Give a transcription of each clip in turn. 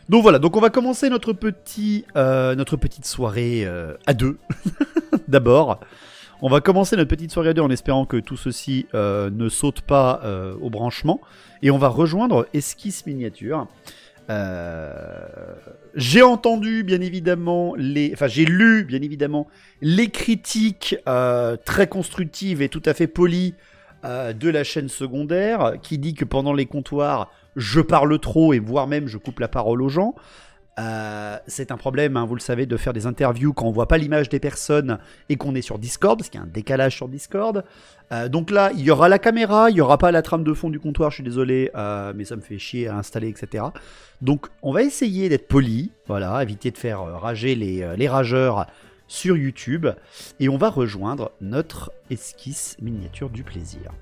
Donc voilà, donc on va commencer notre petite soirée à deux. D'abord, on va commencer notre petite soirée à deux en espérant que tout ceci ne saute pas au branchement. Et on va rejoindre Esquisse Miniature. Euh, j'ai entendu bien évidemment j'ai lu bien évidemment les critiques très constructives et tout à fait polies de la chaîne secondaire qui dit que pendant les comptoirs je parle trop et voire même je coupe la parole aux gens. C'est un problème, hein, vous le savez, de faire des interviews quand on voit pas l'image des personnes et qu'on est sur Discord, parce qu'il y a un décalage sur Discord. Donc là, il y aura la caméra, il y aura pas la trame de fond du comptoir, je suis désolé, mais ça me fait chier à installer, etc. Donc on va essayer d'être poli, voilà, éviter de faire rager les rageurs sur YouTube, et on va rejoindre notre esquisse miniature du plaisir.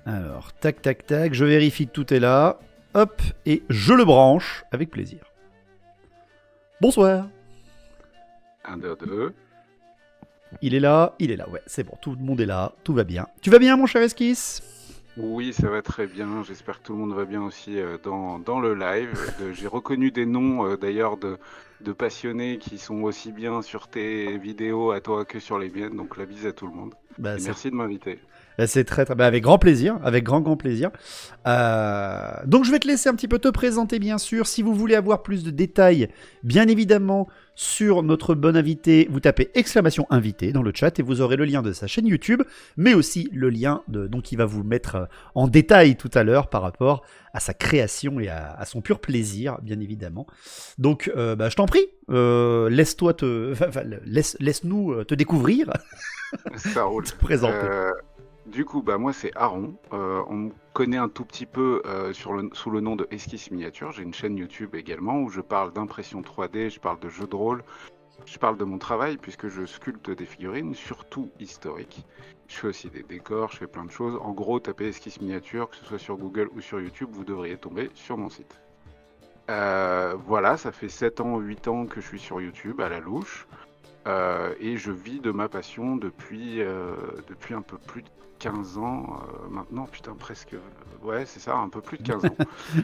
Alors, tac, tac, tac, je vérifie que tout est là. Hop, et je le branche avec plaisir. Bonsoir. 1, 2, 2. Il est là, ouais, c'est bon, tout le monde est là, tout va bien. Tu vas bien, mon cher Esquisse? Oui, ça va très bien. J'espère que tout le monde va bien aussi dans le live. J'ai reconnu des noms d'ailleurs de passionnés qui sont aussi bien sur tes vidéos à toi que sur les miennes. Donc la bise à tout le monde. Bah, Et merci de m'inviter. C'est très très bien, avec grand plaisir, avec grand plaisir. Donc je vais te laisser un petit peu te présenter bien sûr. Si vous voulez avoir plus de détails, bien évidemment, sur notre bon invité, vous tapez exclamation invité dans le chat et vous aurez le lien de sa chaîne YouTube, mais aussi le lien donc il va vous mettre en détail tout à l'heure par rapport à sa création et à son pur plaisir, bien évidemment. Donc je t'en prie, laisse-nous te découvrir. Ça roule. Te présenter. Du coup, moi c'est Aaron. On me connaît un tout petit peu sous le nom de Esquisse Miniature. J'ai une chaîne YouTube également où je parle d'impression 3D, je parle de jeux de rôle, je parle de mon travail puisque je sculpte des figurines, surtout historiques. Je fais aussi des décors, je fais plein de choses. En gros, tapez Esquisse Miniature, que ce soit sur Google ou sur YouTube, vous devriez tomber sur mon site. Voilà, ça fait 7 ans, 8 ans que je suis sur YouTube à la louche. Et je vis de ma passion depuis un peu plus de 15 ans maintenant, putain presque, ouais c'est ça, un peu plus de 15 ans.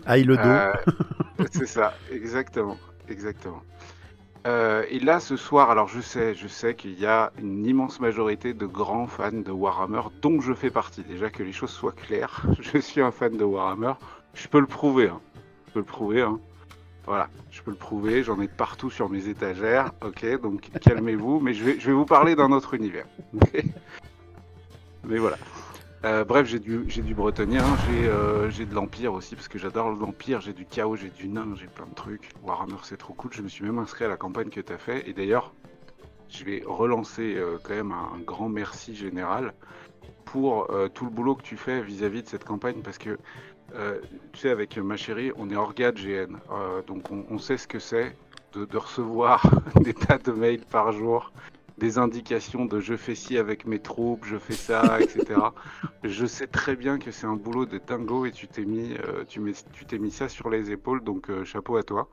Aïe le dos. C'est ça, exactement. Et là ce soir, alors je sais qu'il y a une immense majorité de grands fans de Warhammer, dont je fais partie, déjà que les choses soient claires, je suis un fan de Warhammer, je peux le prouver, hein. Voilà, je peux le prouver, j'en ai partout sur mes étagères, ok, donc calmez-vous, mais je vais vous parler d'un autre univers. Mais voilà. Bref, j'ai du bretonien, j'ai de l'Empire aussi, parce que j'adore l'Empire, j'ai du chaos, j'ai du nain, j'ai plein de trucs. Warhammer, c'est trop cool, je me suis même inscrit à la campagne que tu as fait, et d'ailleurs, je vais relancer quand même un grand merci général pour tout le boulot que tu fais vis-à-vis de cette campagne, parce que tu sais, avec ma chérie, on est orga de GN, donc on sait ce que c'est de recevoir des tas de mails par jour, des indications de je fais ci avec mes troupes, je fais ça, etc. Je sais très bien que c'est un boulot de dingo et tu t'es mis ça sur les épaules, donc chapeau à toi.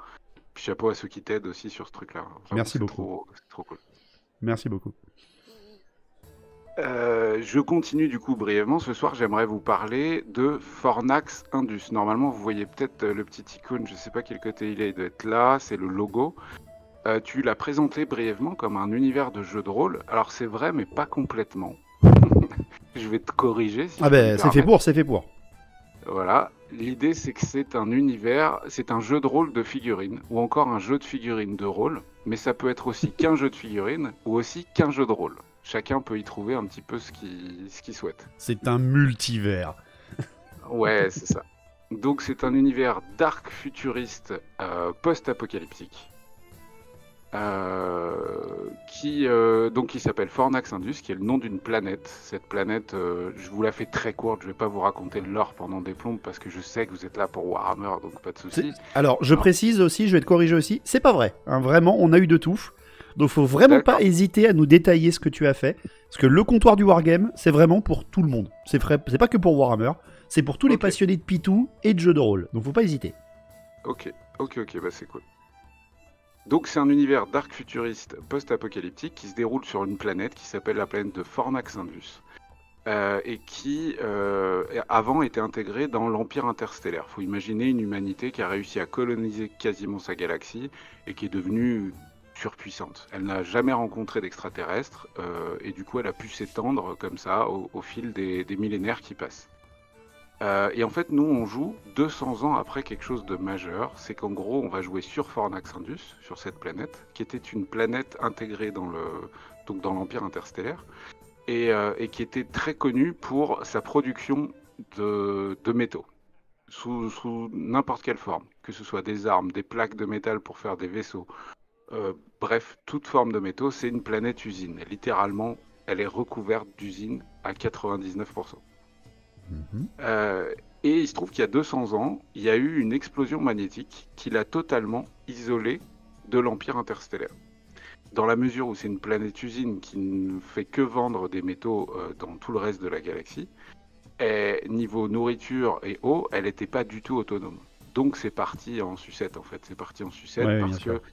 Puis chapeau à ceux qui t'aident aussi sur ce truc-là. Vraiment, Merci beaucoup. C'est trop cool. Merci beaucoup. Je continue du coup brièvement. Ce soir, j'aimerais vous parler de Fornax Indus. Normalement, vous voyez peut-être le petit icône, je sais pas quel côté il doit être là, c'est le logo. Tu l'as présenté brièvement comme un univers de jeu de rôle. Alors c'est vrai, mais pas complètement. Je vais te corriger si Ah je peux me ben, c'est fait pour. Voilà. L'idée, c'est que c'est un univers, c'est un jeu de rôle de figurines, ou encore un jeu de figurines de rôle, mais ça peut être aussi qu'un jeu de figurines, ou aussi qu'un jeu de rôle. Chacun peut y trouver un petit peu ce qu'il souhaite. C'est un multivers. Ouais, c'est ça. Donc c'est un univers dark futuriste post-apocalyptique. Qui s'appelle Fornax Indus, qui est le nom d'une planète. Cette planète, je vous la fais très courte, je vais pas vous raconter le lore pendant des plombes parce que je sais que vous êtes là pour Warhammer, donc pas de soucis. Alors, je précise aussi, je vais te corriger aussi, c'est pas vrai. Hein, vraiment, on a eu de tout. Donc, faut vraiment pas hésiter à nous détailler ce que tu as fait. Parce que le comptoir du Wargame, c'est vraiment pour tout le monde. C'est pas que pour Warhammer, c'est pour tous les passionnés de Pitou et de jeux de rôle. Donc, faut pas hésiter. Ok, bah c'est cool. Donc c'est un univers dark futuriste post-apocalyptique qui se déroule sur une planète qui s'appelle la planète de Fornax Indus. et qui avant était intégré dans l'Empire interstellaire. Il faut imaginer une humanité qui a réussi à coloniser quasiment sa galaxie et qui est devenue surpuissante. Elle n'a jamais rencontré d'extraterrestres et du coup elle a pu s'étendre comme ça au fil des millénaires qui passent. Et en fait, nous, on joue 200 ans après quelque chose de majeur. C'est qu'en gros, on va jouer sur Fornax Indus, sur cette planète, qui était une planète intégrée dans dans l'Empire interstellaire, et qui était très connue pour sa production de métaux, sous n'importe quelle forme, que ce soit des armes, des plaques de métal pour faire des vaisseaux. Bref, toute forme de métaux, c'est une planète usine. Et littéralement, elle est recouverte d'usines à 99%. Et il se trouve qu'il y a 200 ans, il y a eu une explosion magnétique qui l'a totalement isolé de l'Empire interstellaire. Dans la mesure où c'est une planète usine qui ne fait que vendre des métaux dans tout le reste de la galaxie, et niveau nourriture et eau, elle n'était pas du tout autonome. Donc c'est parti en sucette en fait, c'est parti en sucette Ouais, parce bien sûr. que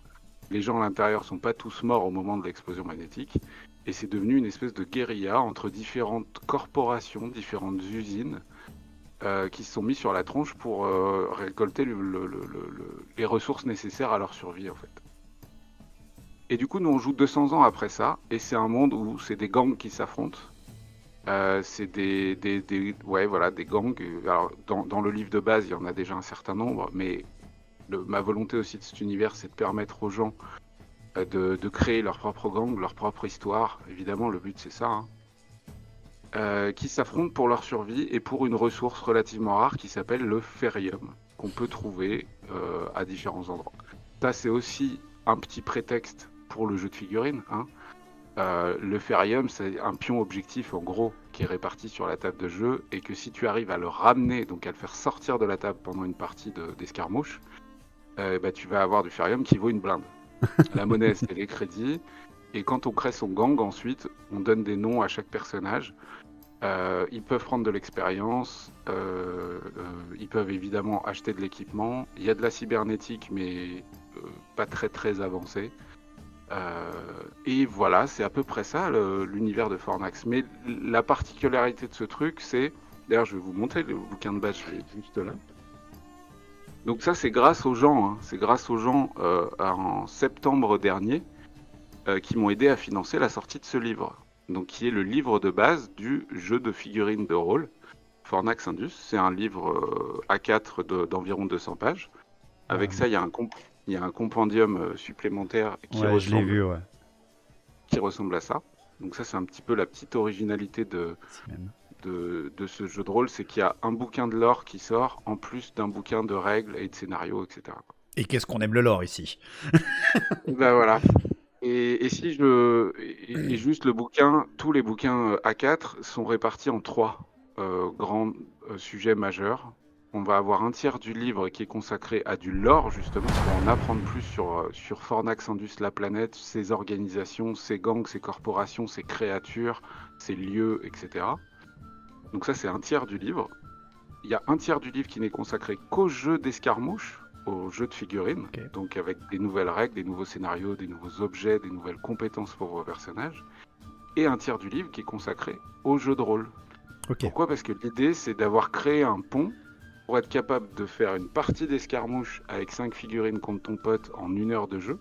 les gens à l'intérieur sont pas tous morts au moment de l'explosion magnétique, et c'est devenu une espèce de guérilla entre différentes corporations, différentes usines, qui se sont mis sur la tronche pour récolter les ressources nécessaires à leur survie en fait. Et du coup, nous on joue 200 ans après ça, et c'est un monde où c'est des gangs qui s'affrontent. C'est ouais, voilà, des gangs. Alors, dans le livre de base, il y en a déjà un certain nombre, mais ma volonté aussi de cet univers, c'est de permettre aux gens de créer leur propre gang, leur propre histoire. Évidemment, le but c'est ça, hein. Qui s'affrontent pour leur survie et pour une ressource relativement rare qui s'appelle le ferrium, qu'on peut trouver à différents endroits. Ça, c'est aussi un petit prétexte pour le jeu de figurines, hein. Le ferrium, c'est un pion objectif en gros qui est réparti sur la table de jeu, et que si tu arrives à le ramener, donc à le faire sortir de la table pendant une partie d'escarmouche, bah, tu vas avoir du ferrium qui vaut une blinde. La monnaie, c'est les crédits, et quand on crée son gang, ensuite, on donne des noms à chaque personnage. Ils peuvent prendre de l'expérience, ils peuvent évidemment acheter de l'équipement. Il y a de la cybernétique, mais pas très très avancée. Et voilà, c'est à peu près ça l'univers de Fornax. Mais la particularité de ce truc, c'est... D'ailleurs, je vais vous montrer le bouquin de base, je l'ai juste là. Donc ça, c'est grâce aux gens, hein. C'est grâce aux gens en septembre dernier qui m'ont aidé à financer la sortie de ce livre. Donc qui est le livre de base du jeu de figurines de rôle, Fornax Indus. C'est un livre A4 d'environ 200 pages. Avec ça, il y a un compendium supplémentaire qui, Ouais, je l'ai vu, ouais. qui ressemble à ça. Donc ça, c'est un petit peu la petite originalité Si, même. de ce jeu de rôle, c'est qu'il y a un bouquin de lore qui sort, en plus d'un bouquin de règles et de scénarios, etc. Et qu'est-ce qu'on aime le lore ici. Et ben voilà. Et si je et juste le bouquin, tous les bouquins A4 sont répartis en trois grands sujets majeurs. On va avoir un tiers du livre qui est consacré à du lore, justement, pour en apprendre plus sur Fornax Indus, la planète, ses organisations, ses gangs, ses corporations, ses créatures, ses lieux, etc. Donc ça, c'est un tiers du livre. Il y a un tiers du livre qui n'est consacré qu'au jeu d'escarmouche, au jeu de figurines, Okay. donc avec des nouvelles règles, des nouveaux scénarios, des nouveaux objets, des nouvelles compétences pour vos personnages. Et un tiers du livre qui est consacré au jeu de rôle. Okay. Pourquoi ? Parce que l'idée, c'est d'avoir créé un pont pour être capable de faire une partie d'escarmouche avec 5 figurines contre ton pote en 1 heure de jeu,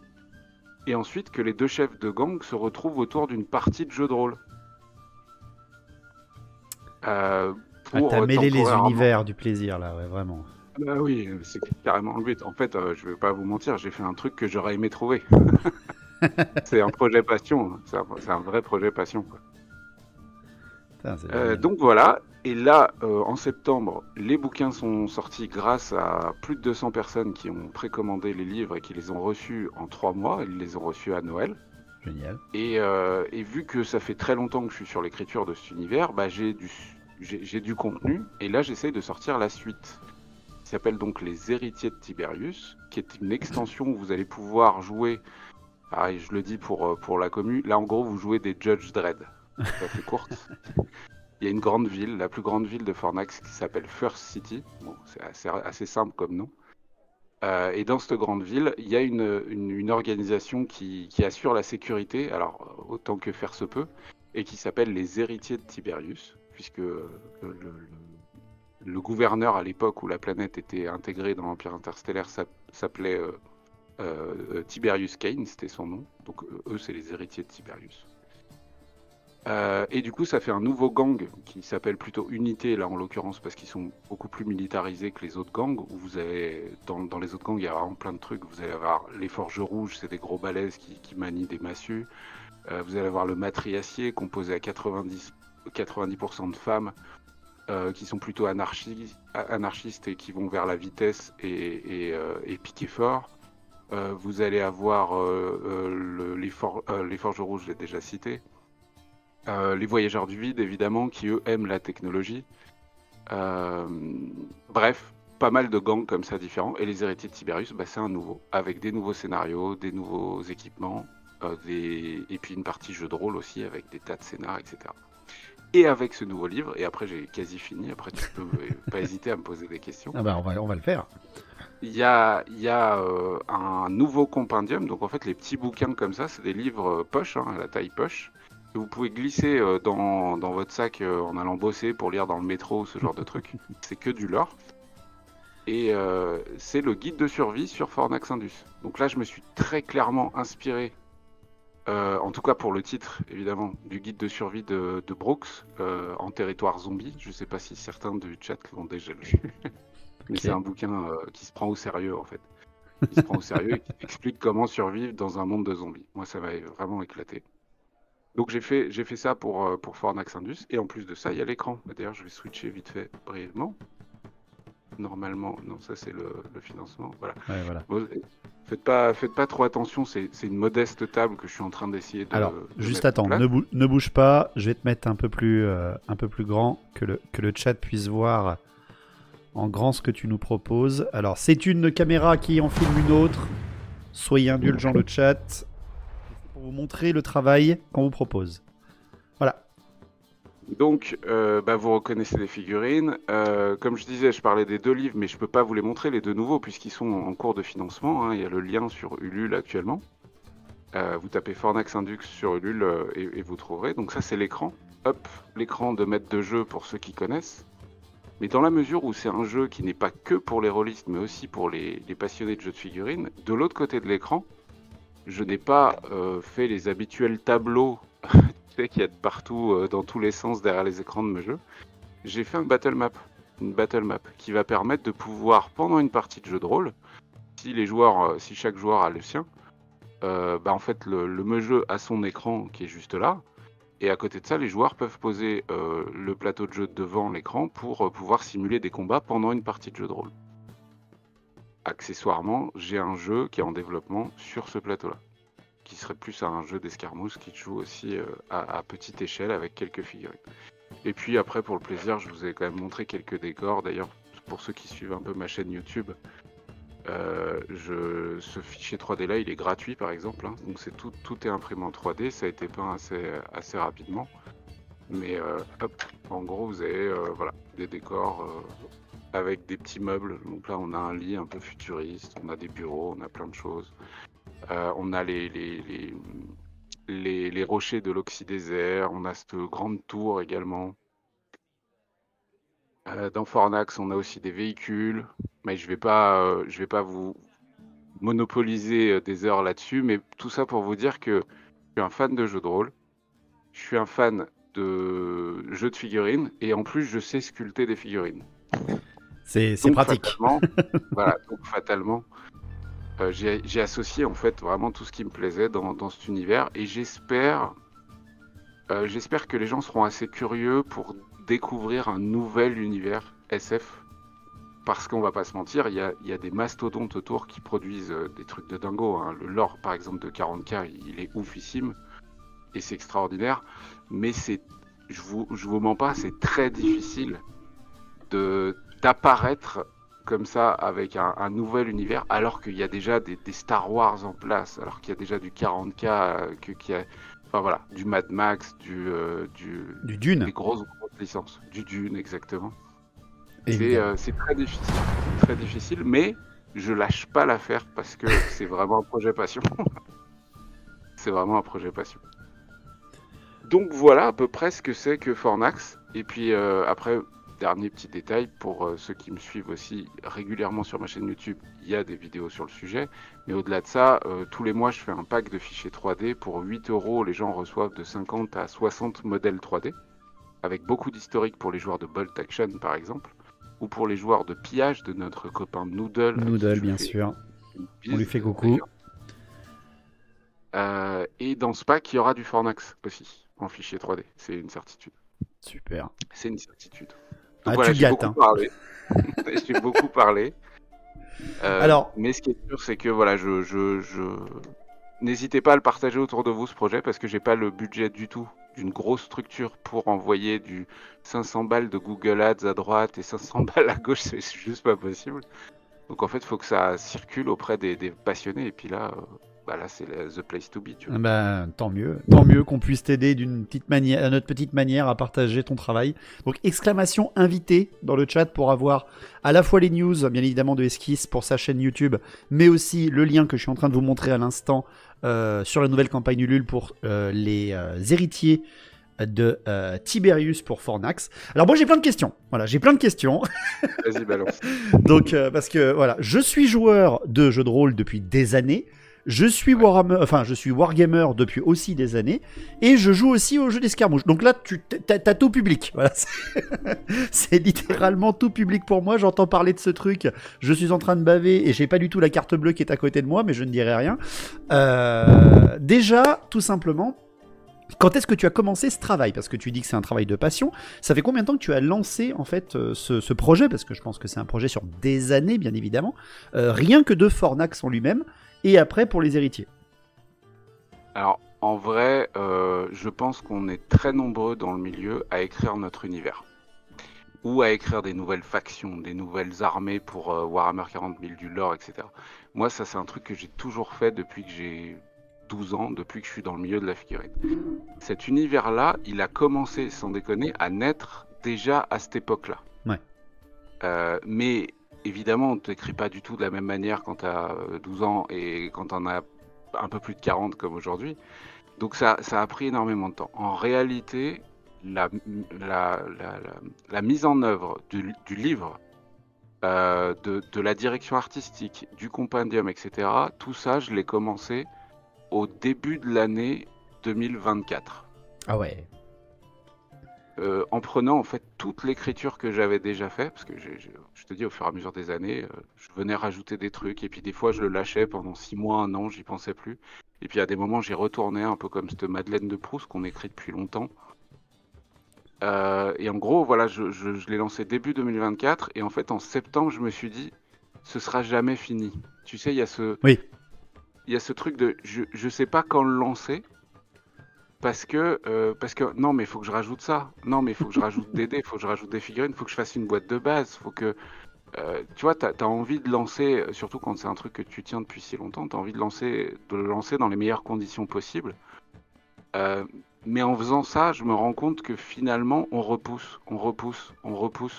et ensuite que les deux chefs de gang se retrouvent autour d'une partie de jeu de rôle. T'as mêlé les univers du plaisir, là, ouais, vraiment. Bah oui, c'est carrément le but. En fait, je vais pas vous mentir, j'ai fait un truc que j'aurais aimé trouver. C'est un projet passion, c'est un vrai projet passion, quoi. Putain, donc voilà, et là, en septembre, les bouquins sont sortis grâce à plus de 200 personnes qui ont précommandé les livres et qui les ont reçus en 3 mois. Ils les ont reçus à Noël. Génial. Et vu que ça fait très longtemps que je suis sur l'écriture de cet univers, bah, j'ai du contenu, et là j'essaye de sortir la suite. Qui s'appelle donc Les Héritiers de Tiberius, qui est une extension où vous allez pouvoir jouer, pareil, je le dis pour la commu, là en gros vous jouez des Judge Dredd. Ça fait courte. Il y a une grande ville, la plus grande ville de Fornax, qui s'appelle First City. Bon, c'est assez simple comme nom. Et dans cette grande ville, il y a une organisation qui assure la sécurité, alors autant que faire se peut, et qui s'appelle les Héritiers de Tiberius. puisque le gouverneur à l'époque où la planète était intégrée dans l'Empire interstellaire s'appelait Tiberius Kane, c'était son nom. Donc eux, c'est les héritiers de Tiberius. Et du coup, ça fait un nouveau gang qui s'appelle plutôt Unité, là en l'occurrence, parce qu'ils sont beaucoup plus militarisés que les autres gangs. Où vous avez, dans les autres gangs, il y a vraiment plein de trucs. Vous allez avoir les Forges Rouges, c'est des gros balèzes qui manient des massues. Vous allez avoir le Matriacier, composé à 90% de femmes, qui sont plutôt anarchistes et qui vont vers la vitesse et piquer fort. Vous allez avoir les Forges Rouges, je l'ai déjà cité. Les Voyageurs du Vide, évidemment, qui eux aiment la technologie. Bref, pas mal de gangs comme ça différents. Et les héritiers de Tiberius, c'est un nouveau, avec des nouveaux scénarios, des nouveaux équipements, et puis une partie jeu de rôle aussi, avec des tas de scénars, etc. Et avec ce nouveau livre, et après j'ai quasi fini, après tu peux pas hésiter à me poser des questions. Ah bah on va le faire. Il y a un nouveau compendium, donc en fait les petits bouquins comme ça, c'est des livres poche, à la taille poche, que vous pouvez glisser dans votre sac en allant bosser pour lire dans le métro, ce genre de truc. C'est que du lore. Et c'est le guide de survie sur Fornax Indus. Donc là je me suis très clairement inspiré, en tout cas pour le titre évidemment, du guide de survie de Brooks, en territoire zombie. Je sais pas si certains du chat l'ont déjà lu. Mais c'est un bouquin qui se prend au sérieux en fait. Qui se prend au sérieux et qui explique comment survivre dans un monde de zombies. Moi ça m'a vraiment éclaté. Donc j'ai fait ça pour Fornax Indus. Et en plus de ça, il y a l'écran. D'ailleurs je vais switcher vite fait brièvement. Normalement, non, ça c'est le financement. Voilà. Ouais, voilà. Bon, faites pas trop attention, c'est une modeste table que je suis en train d'essayer de. Alors, de juste mettre en attends, place. ne bouge pas, je vais te mettre un peu plus grand, que le chat puisse voir en grand ce que tu nous proposes. Alors, c'est une caméra qui en filme une autre. Soyez indulgents le chat. C'est pour vous montrer le travail qu'on vous propose. Voilà. Donc, vous reconnaissez les figurines. Comme je disais, je parlais des 2 livres, mais je peux pas vous les montrer, les 2 nouveaux, puisqu'ils sont en cours de financement. Il y a le lien sur Ulule actuellement. Vous tapez Fornax Indux sur Ulule et vous trouverez. Donc ça, c'est l'écran. Hop, l'écran de maître de jeu pour ceux qui connaissent. Mais dans la mesure où c'est un jeu qui n'est pas que pour les rôlistes, mais aussi pour les passionnés de jeux de figurines, de l'autre côté de l'écran, je n'ai pas fait les habituels tableaux qu'il y a de partout, dans tous les sens derrière les écrans de mes jeux. J'ai fait une battle map qui va permettre de pouvoir, pendant une partie de jeu de rôle, si chaque joueur a le sien, en fait le jeu a son écran qui est juste là, et à côté de ça les joueurs peuvent poser le plateau de jeu devant l'écran pour pouvoir simuler des combats pendant une partie de jeu de rôle. Accessoirement, j'ai un jeu qui est en développement sur ce plateau-là, qui serait plus un jeu d'escarmouche qui joue aussi à petite échelle avec quelques figurines. Et puis après, pour le plaisir, je vous ai quand même montré quelques décors. D'ailleurs, pour ceux qui suivent un peu ma chaîne YouTube, ce fichier 3D là, il est gratuit par exemple. Donc tout est imprimé en 3D, ça a été peint assez rapidement. Mais en gros, vous avez des décors avec des petits meubles. Donc là, on a un lit un peu futuriste, on a des bureaux, on a plein de choses. On a les rochers de l'Oxydésert, on a cette grande tour également. Dans Fornax, on a aussi des véhicules, mais je vais pas vous monopoliser des heures là-dessus, mais tout ça pour vous dire que je suis un fan de jeux de rôle, je suis un fan de jeux de figurines, et en plus je sais sculpter des figurines. C'est pratique. Donc fatalement, j'ai associé en fait vraiment tout ce qui me plaisait dans cet univers, et j'espère que les gens seront assez curieux pour découvrir un nouvel univers SF, parce qu'on va pas se mentir, il y a des mastodontes autour qui produisent des trucs de dingo. Le lore par exemple de 40K, il est oufissime et c'est extraordinaire, mais je vous mens pas, c'est très difficile d'apparaître comme ça avec un nouvel univers, alors qu'il y a déjà des Star Wars en place, alors qu'il y a déjà du 40K, du Mad Max, du Dune, des grosses licences, du Dune exactement. Évidemment. C'est très difficile, mais je lâche pas l'affaire parce que c'est vraiment un projet passion. C'est vraiment un projet passion. Donc voilà à peu près ce que c'est que Fornax. Et puis après, dernier petit détail, pour ceux qui me suivent aussi régulièrement sur ma chaîne YouTube, il y a des vidéos sur le sujet. Mais au-delà de ça, tous les mois, je fais un pack de fichiers 3D. Pour 8 €, les gens reçoivent de 50 à 60 modèles 3D, avec beaucoup d'historique pour les joueurs de Bolt Action, par exemple, ou pour les joueurs de pillage de notre copain Noodle. Noodle, bien sûr. On lui fait coucou. Et dans ce pack, il y aura du Fornax aussi, en fichier 3D. C'est une certitude. Super. C'est une certitude. Ah, Donc voilà, tu j'ai gâtes, beaucoup hein. parlé. J'ai beaucoup parlé. Alors, Mais ce qui est sûr, c'est que voilà, n'hésitez pas à le partager autour de vous, ce projet, parce que j'ai pas le budget du tout d'une grosse structure pour envoyer du 500 balles de Google Ads à droite et 500 balles à gauche, c'est juste pas possible. Donc en fait, il faut que ça circule auprès des passionnés, et puis là, là c'est the place to be, tu vois. ben, tant mieux qu'on puisse t'aider d'une petite manière, à notre petite manière à partager ton travail. Donc exclamation invité dans le chat pour avoir à la fois les news, bien évidemment de Esquisse pour sa chaîne YouTube, mais aussi le lien que je suis en train de vous montrer à l'instant sur la nouvelle campagne Ulule pour les héritiers de Tiberius pour Fornax. Alors moi j'ai plein de questions. Voilà, j'ai plein de questions. Vas-y, balance. Donc parce que voilà, je suis joueur de jeux de rôle depuis des années. Je suis je suis Wargamer depuis aussi des années, et je joue aussi aux jeux d'escarmouche. Donc là, t'as tout public. Voilà, c'est littéralement tout public pour moi. J'entends parler de ce truc, je suis en train de baver, et j'ai pas du tout la carte bleue qui est à côté de moi, mais je ne dirai rien. Déjà, tout simplement, quand est-ce que tu as commencé ce travail? Parce que tu dis que c'est un travail de passion. Ça fait combien de temps que tu as lancé en fait ce projet? Parce que je pense que c'est un projet sur des années, bien évidemment. Rien que de Fornax en lui-même. Et après pour les héritiers. Alors, en vrai, je pense qu'on est très nombreux dans le milieu à écrire notre univers. Ou à écrire des nouvelles factions, des nouvelles armées pour Warhammer 40 000, du lore, etc. Moi, ça, c'est un truc que j'ai toujours fait depuis que j'ai 12 ans, depuis que je suis dans le milieu de la figurine. Cet univers-là, il a commencé, sans déconner, à naître déjà à cette époque-là. Ouais. Mais évidemment, on ne t'écrit pas du tout de la même manière quand tu as 12 ans et quand tu en as un peu plus de 40 comme aujourd'hui. Donc ça a pris énormément de temps. En réalité, la mise en œuvre du livre, de la direction artistique, du compendium, etc., tout ça, je l'ai commencé au début de l'année 2024. Ah ouais. En prenant en fait toute l'écriture que j'avais déjà fait, parce que je te dis, au fur et à mesure des années, je venais rajouter des trucs, et puis des fois je le lâchais pendant 6 mois, 1 an, j'y pensais plus. Et puis à des moments j'y retournais, un peu comme cette Madeleine de Proust qu'on écrit depuis longtemps. Et en gros, voilà, je l'ai lancé début 2024, et en fait en septembre je me suis dit, ce sera jamais fini. Tu sais, il y a ce truc de, je sais pas quand le lancer. Parce que non, mais il faut que je rajoute ça. Non, mais il faut que je rajoute des dés, il faut que je rajoute des figurines, il faut que je fasse une boîte de base. Faut que, tu vois, t'as envie de lancer, surtout quand c'est un truc que tu tiens depuis si longtemps, t'as envie de le lancer dans les meilleures conditions possibles. Mais en faisant ça, je me rends compte que finalement, on repousse.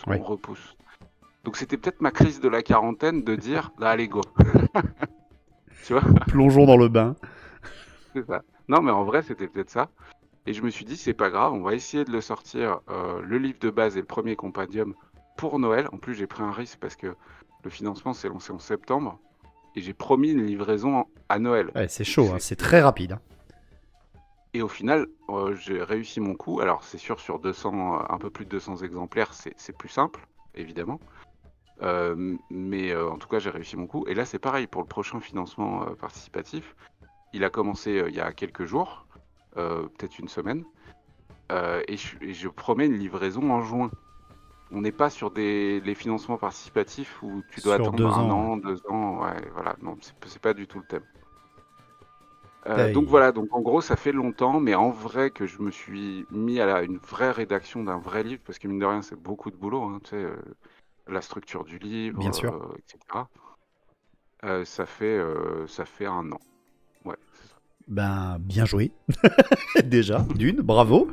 Ouais. Donc c'était peut-être ma crise de la quarantaine de dire, là, allez, go. Tu vois? Plongeons dans le bain. C'est ça. Non, mais en vrai, c'était peut-être ça. Et je me suis dit, c'est pas grave, on va essayer de le sortir, le livre de base et le premier compendium pour Noël. En plus, j'ai pris un risque parce que le financement s'est lancé en septembre. Et j'ai promis une livraison à Noël. Ouais, c'est chaud, hein, c'est très rapide. Hein. Et au final, j'ai réussi mon coup. Alors, c'est sûr, sur 200, un peu plus de 200 exemplaires, c'est plus simple, évidemment. Mais en tout cas, j'ai réussi mon coup. Et là, c'est pareil pour le prochain financement participatif. Il a commencé il y a quelques jours, peut-être une semaine, et je promets une livraison en juin. On n'est pas sur les financements participatifs où tu dois Sur attendre 2 un ans, an, 2 ans, ouais, voilà, non, c'est pas du tout le thème. Aïe. Donc voilà, donc en gros ça fait longtemps, mais en vrai que je me suis mis à une vraie rédaction d'un vrai livre, parce que mine de rien c'est beaucoup de boulot, hein, tu sais, la structure du livre, Bien sûr. etc. Ça fait 1 an. Ouais, c'est ça. Ben, bien joué. Déjà, bravo.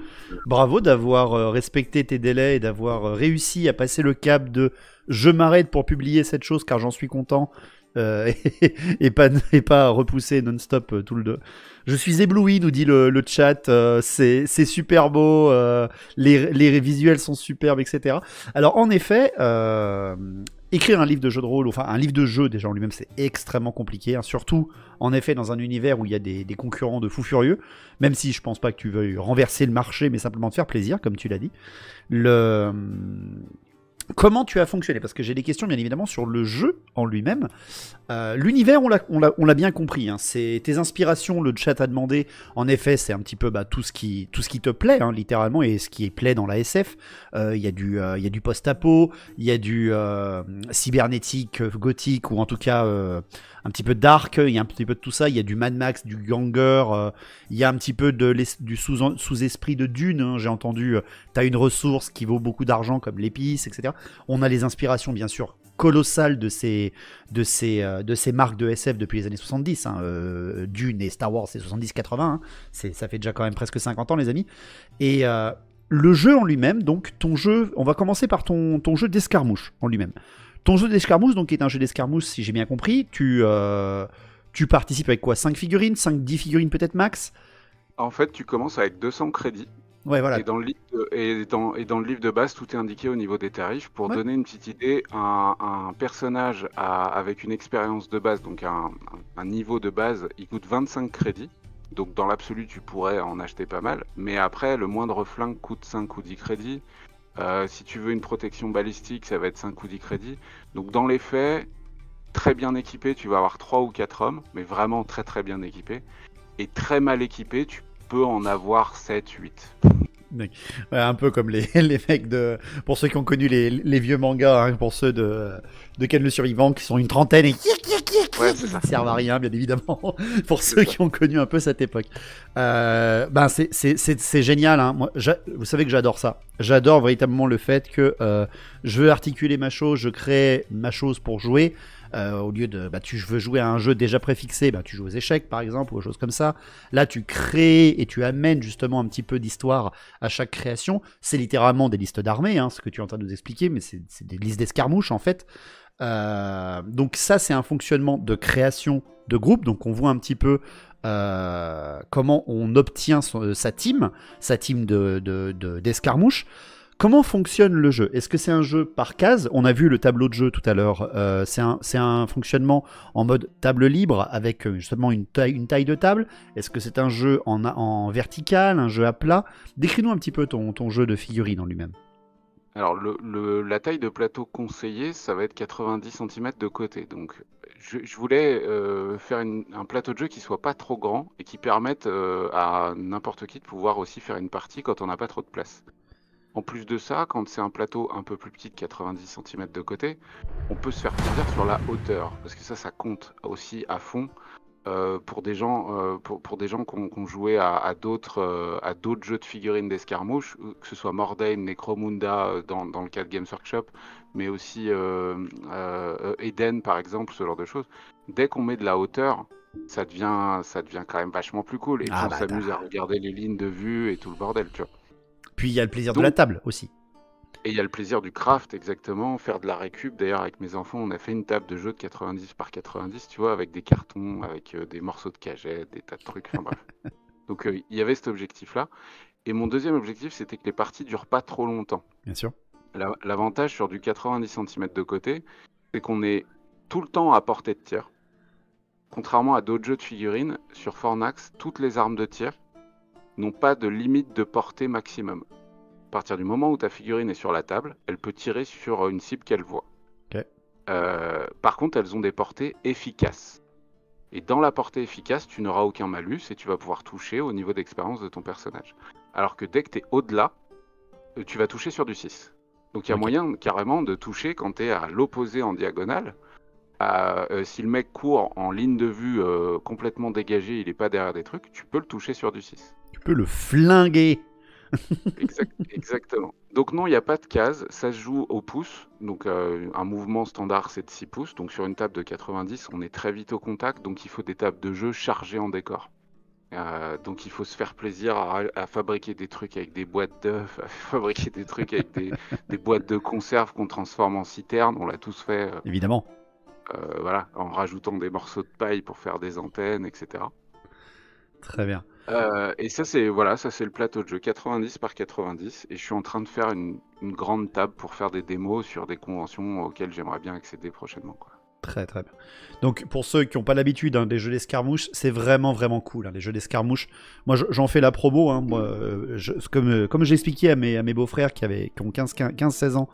Bravo d'avoir respecté tes délais et d'avoir réussi à passer le cap de je m'arrête pour publier cette chose car j'en suis content et pas repousser non-stop tout le. Je suis ébloui, nous dit le chat. C'est super beau. Les visuels sont superbes, etc. Alors en effet, écrire un livre de jeu de rôle, enfin un livre de jeu déjà en lui-même, c'est extrêmement compliqué. Hein, surtout en effet dans un univers où il y a des concurrents de fous furieux. Même si je pense pas que tu veuilles renverser le marché, mais simplement te faire plaisir, comme tu l'as dit. Comment tu as fonctionné? Parce que j'ai des questions bien évidemment sur le jeu en lui-même. L'univers, on l'a bien compris. Hein. C'est tes inspirations, le chat a demandé. En effet, c'est un petit peu tout ce qui te plaît, hein, littéralement, et ce qui plaît dans la SF. Il y a du post-apo, il y a du cybernétique, gothique, ou en tout cas un petit peu dark. Il y a un petit peu de tout ça. Il y a du Mad Max, du Ganger. Il y a un petit peu du sous-esprit de Dune. Hein. J'ai entendu. T'as une ressource qui vaut beaucoup d'argent comme l'épice, etc. On a les inspirations, bien sûr, colossales de ces marques de SF depuis les années 70. Hein. Dune et Star Wars, c'est 70-80. Hein. Ça fait déjà quand même presque 50 ans, les amis. Et le jeu en lui-même, donc ton jeu, on va commencer par ton jeu d'escarmouche en lui-même. Ton jeu d'escarmouche, donc, est un jeu d'escarmouche, si j'ai bien compris. Tu participes avec quoi? 5 figurines, 5-10 figurines peut-être max? En fait, tu commences avec 200 crédits. Ouais, voilà. Et dans le livre de base, tout est indiqué au niveau des tarifs. Pour donner une petite idée, un personnage avec une expérience de base, donc un niveau de base, il coûte 25 crédits. Donc dans l'absolu, tu pourrais en acheter pas mal. Mais après, le moindre flingue coûte 5 ou 10 crédits. Si tu veux une protection balistique, ça va être 5 ou 10 crédits. Donc dans les faits, très bien équipé, tu vas avoir 3 ou 4 hommes, mais vraiment très très bien équipé. Et très mal équipé, tu peux en avoir 7, 8. Ouais, un peu comme les mecs de. Pour ceux qui ont connu les vieux mangas, hein, pour ceux de Ken le Survivant, qui sont une trentaine et qui ne servent à rien, bien évidemment, pour ceux qui ont connu un peu cette époque. C'est génial. Hein. Moi, vous savez que j'adore ça. J'adore véritablement le fait que je veux articuler ma chose, je crée ma chose pour jouer. Au lieu de tu veux jouer à un jeu déjà préfixé, tu joues aux échecs par exemple ou aux choses comme ça. Là tu crées et tu amènes justement un petit peu d'histoire à chaque création. C'est littéralement des listes d'armées, hein, ce que tu es en train de nous expliquer, mais c'est des listes d'escarmouches en fait. Donc ça c'est un fonctionnement de création de groupe. Donc on voit un petit peu comment on obtient sa team d'escarmouches. Comment fonctionne le jeu? Est-ce que c'est un jeu par case? On a vu le tableau de jeu tout à l'heure. C'est un fonctionnement en mode table libre avec justement une taille de table. Est-ce que c'est un jeu en vertical, un jeu à plat? Décris-nous un petit peu ton jeu de figurines en lui-même. Alors, la taille de plateau conseillée, ça va être 90 cm de côté. Donc, je voulais faire un plateau de jeu qui soit pas trop grand et qui permette à n'importe qui de pouvoir aussi faire une partie quand on n'a pas trop de place. En plus de ça, quand c'est un plateau un peu plus petit de 90 cm de côté, on peut se faire plaisir sur la hauteur, parce que ça compte aussi à fond pour des gens qui ont joué à d'autres jeux de figurines d'escarmouche, que ce soit Mordheim, Necromunda dans le cas de Games Workshop, mais aussi Eden par exemple, ce genre de choses. Dès qu'on met de la hauteur, ça devient quand même vachement plus cool, et puis on s'amuse à regarder les lignes de vue et tout le bordel, tu vois. Puis il y a le plaisir de la table aussi. Et il y a le plaisir du craft, exactement, faire de la récup. D'ailleurs, avec mes enfants, on a fait une table de jeu de 90 par 90, tu vois, avec des cartons, avec des morceaux de cagette, des tas de trucs, enfin bref. Donc il y avait cet objectif-là. Et mon deuxième objectif, c'était que les parties durent pas trop longtemps. Bien sûr. L'avantage sur du 90 cm de côté, c'est qu'on est tout le temps à portée de tir. Contrairement à d'autres jeux de figurines, sur Fornax, toutes les armes de tir n'ont pas de limite de portée maximum. À partir du moment où ta figurine est sur la table, elle peut tirer sur une cible qu'elle voit. Okay. Par contre, elles ont des portées efficaces. Et dans la portée efficace, tu n'auras aucun malus et tu vas pouvoir toucher au niveau d'expérience de ton personnage. Alors que dès que tu es au-delà, tu vas toucher sur du 6. Donc il y a moyen carrément de toucher quand tu es à l'opposé en diagonale. Si le mec court en ligne de vue complètement dégagée, il n'est pas derrière des trucs, tu peux le toucher sur du 6. Tu peux le flinguer. Exactement. Donc non, il n'y a pas de case, ça se joue au pouce. Donc un mouvement standard, c'est de 6 pouces. Donc sur une table de 90, on est très vite au contact. Donc il faut des tables de jeu chargées en décor. Donc il faut se faire plaisir à fabriquer des trucs avec des boîtes d'œufs, à fabriquer des trucs avec des boîtes de conserve qu'on transforme en citernes. On l'a tous fait. Évidemment. voilà, en rajoutant des morceaux de paille pour faire des antennes, etc. Très bien. Et ça, c'est voilà, ça c'est le plateau de jeu 90 par 90. Et je suis en train de faire une grande table pour faire des démos sur des conventions auxquelles j'aimerais bien accéder prochainement, quoi. Très très bien. Donc pour ceux qui n'ont pas l'habitude des jeux d'escarmouche, c'est vraiment vraiment cool. Les jeux d'escarmouche, moi j'en fais la promo. Moi, comme j'ai expliqué à mes beaux-frères qui ont 15-16 ans,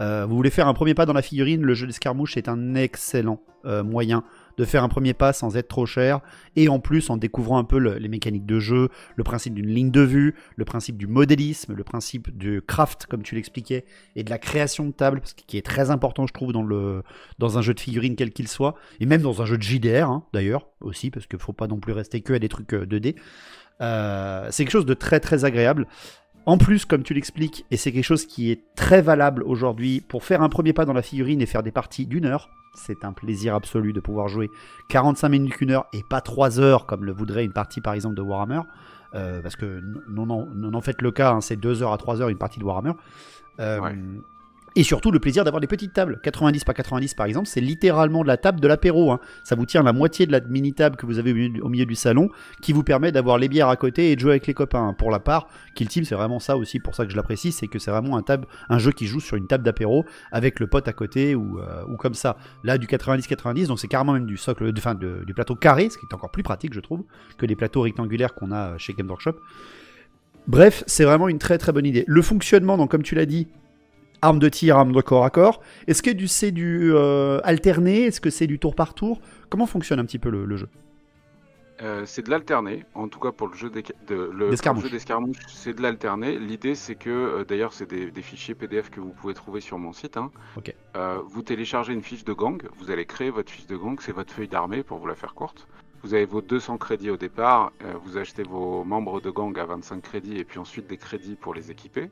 vous voulez faire un premier pas dans la figurine, le jeu d'escarmouche est un excellent moyen de faire un premier pas sans être trop cher, et en plus en découvrant un peu les mécaniques de jeu, le principe d'une ligne de vue, le principe du modélisme, le principe du craft, comme tu l'expliquais, et de la création de table, qui est très important, je trouve, dans un jeu de figurines quel qu'il soit, et même dans un jeu de JDR, d'ailleurs, aussi, parce qu'il ne faut pas non plus rester que à des trucs 2D. C'est quelque chose de très très agréable. En plus, comme tu l'expliques, et c'est quelque chose qui est très valable aujourd'hui, pour faire un premier pas dans la figurine et faire des parties d'1 heure, c'est un plaisir absolu de pouvoir jouer 45 minutes, 1 heure, et pas 3 heures, comme le voudrait une partie par exemple de Warhammer, parce que non en faites le cas, c'est 2 heures à 3 heures une partie de Warhammer. Ouais. Et surtout le plaisir d'avoir des petites tables. 90 par 90 par exemple, c'est littéralement de la table de l'apéro. Ça vous tient la moitié de la mini-table que vous avez au milieu du salon, qui vous permet d'avoir les bières à côté et de jouer avec les copains. Pour la part, Kill Team, c'est vraiment ça aussi, pour ça que je l'apprécie, c'est que c'est vraiment un jeu qui joue sur une table d'apéro avec le pote à côté ou comme ça. Là, du 90-90, donc c'est carrément même du socle, du plateau carré, ce qui est encore plus pratique, je trouve, que les plateaux rectangulaires qu'on a chez Game Workshop. Bref, c'est vraiment une très très bonne idée. Le fonctionnement, donc comme tu l'as dit, arme de tir, arme de corps à corps. Est-ce que c'est du alterné? Est-ce que c'est du tour par tour? Comment fonctionne un petit peu le jeu? C'est de l'alterner, en tout cas pour le jeu d'escarmouche, c'est de l'alterner. L'idée c'est que, d'ailleurs c'est des fichiers PDF que vous pouvez trouver sur mon site. Okay. Vous téléchargez une fiche de gang, vous allez créer votre fiche de gang, c'est votre feuille d'armée pour vous la faire courte. Vous avez vos 200 crédits au départ, vous achetez vos membres de gang à 25 crédits et puis ensuite des crédits pour les équiper.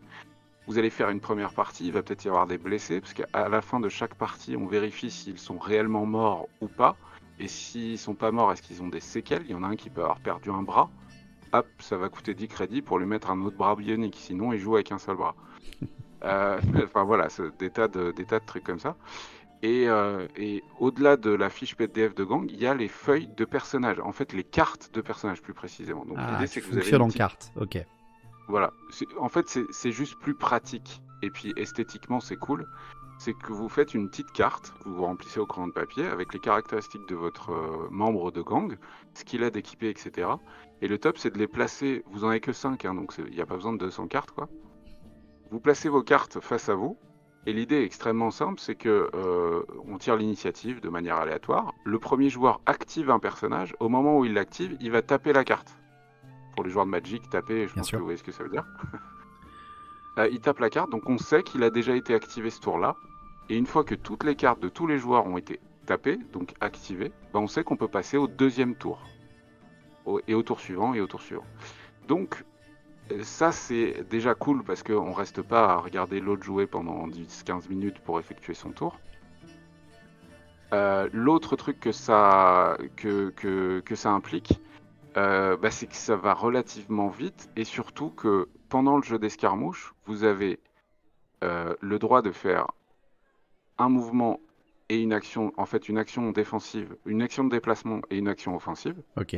Vous allez faire une première partie, il va peut-être y avoir des blessés, parce qu'à la fin de chaque partie, on vérifie s'ils sont réellement morts ou pas. Et s'ils sont pas morts, est-ce qu'ils ont des séquelles? Il y en a un qui peut avoir perdu un bras. Hop, ça va coûter 10 crédits pour lui mettre un autre bras bionique, sinon il joue avec un seul bras. Enfin voilà, des tas de trucs comme ça. Et au-delà de la fiche PDF de gang, il y a les feuilles de personnages, en fait les cartes de personnages plus précisément. Donc l'idée c'est que vous avez en carte, ok. Voilà, en fait c'est juste plus pratique, et puis esthétiquement c'est cool, c'est que vous faites une petite carte, vous remplissez au crayon de papier avec les caractéristiques de votre membre de gang, ce qu'il a d'équipé, etc. Et le top c'est de les placer, vous en avez que 5, donc il n'y a pas besoin de 200 cartes quoi. Vous placez vos cartes face à vous, et l'idée est extrêmement simple, c'est que on tire l'initiative de manière aléatoire, le premier joueur active un personnage, au moment où il l'active, il va taper la carte. Pour les joueurs de Magic, taper, je pense que vous voyez ce que ça veut dire. Il tape la carte, donc on sait qu'il a déjà été activé ce tour-là. Et une fois que toutes les cartes de tous les joueurs ont été tapées, donc activées, on sait qu'on peut passer au deuxième tour. Et au tour suivant, et au tour suivant. Donc, ça c'est déjà cool, parce qu'on reste pas à regarder l'autre jouer pendant 10-15 minutes pour effectuer son tour. L'autre truc que ça implique, c'est que ça va relativement vite, et surtout que pendant le jeu d'escarmouche, vous avez le droit de faire un mouvement et une action, en fait une action défensive, une action de déplacement et une action offensive. Ok.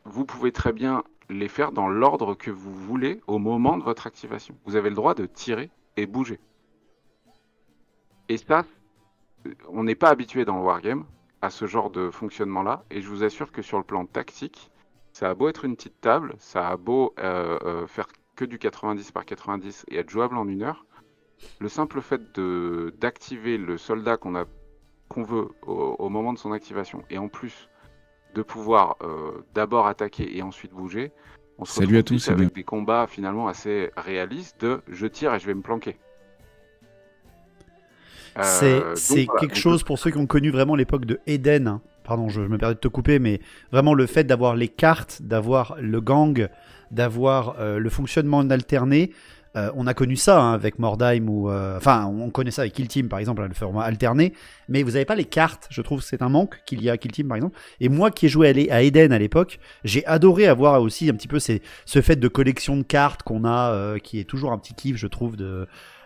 Vous pouvez très bien les faire dans l'ordre que vous voulez au moment de votre activation. Vous avez le droit de tirer et bouger. Et ça, on n'est pas habitué dans le Wargame à ce genre de fonctionnement-là, et je vous assure que sur le plan tactique, ça a beau être une petite table, ça a beau faire que du 90 par 90 et être jouable en 1 heure, le simple fait d'activer le soldat qu'on veut au moment de son activation, et en plus de pouvoir d'abord attaquer et ensuite bouger, on se retrouve tous avec des combats finalement assez réalistes de je tire et je vais me planquer. C'est quelque chose pour ceux qui ont connu vraiment l'époque de Eden. Pardon, je me permets de te couper, mais vraiment le fait d'avoir les cartes, d'avoir le gang, d'avoir le fonctionnement alterné. On a connu ça avec Mordheim, on connaît ça avec Kill Team par exemple, le format alterné, mais vous n'avez pas les cartes. Je trouve que c'est un manque qu'il y a à Kill Team par exemple. Et moi qui ai joué à Eden à l'époque, j'ai adoré avoir aussi un petit peu ce fait de collection de cartes qu'on a, qui est toujours un petit kiff, je trouve,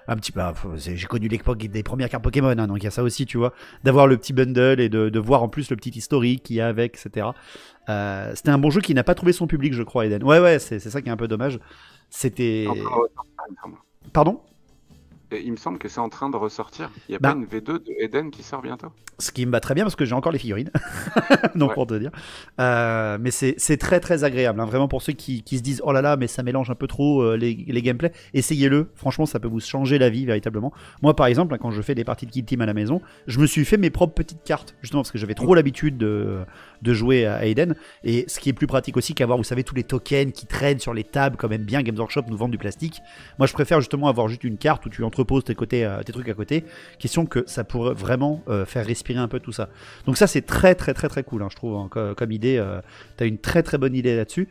Un petit peu, j'ai connu l'époque des premières cartes Pokémon, hein, donc il y a ça aussi, tu vois, d'avoir le petit bundle et de voir en plus le petit historique qu'il y a avec, etc. C'était un bon jeu qui n'a pas trouvé son public, je crois, Eden. Ouais, c'est ça qui est un peu dommage. C'était. Pardon? Et il me semble que c'est en train de ressortir. Il n'y a Bah, pas une V2 de Eden qui sort bientôt? ce qui me va très bien parce que j'ai encore les figurines. Donc Ouais. pour te dire. Mais c'est très très agréable. Hein. Vraiment pour ceux qui se disent oh là là, mais ça mélange un peu trop les gameplays, essayez-le. Franchement, ça peut vous changer la vie véritablement. Moi par exemple, hein, quand je fais des parties de Kill Team à la maison, je me suis fait mes propres petites cartes. Justement parce que j'avais trop l'habitude de jouer à Eden. Et ce qui est plus pratique aussi qu'avoir, vous savez, tous les tokens qui traînent sur les tables, quand même bien. Games Workshop nous vend du plastique. Moi je préfère justement avoir juste une carte où tu entreposes tes trucs à côté. Question que ça pourrait vraiment faire respirer un peu tout ça. Donc ça c'est très cool, hein, je trouve, hein, comme idée. T'as une très bonne idée là-dessus.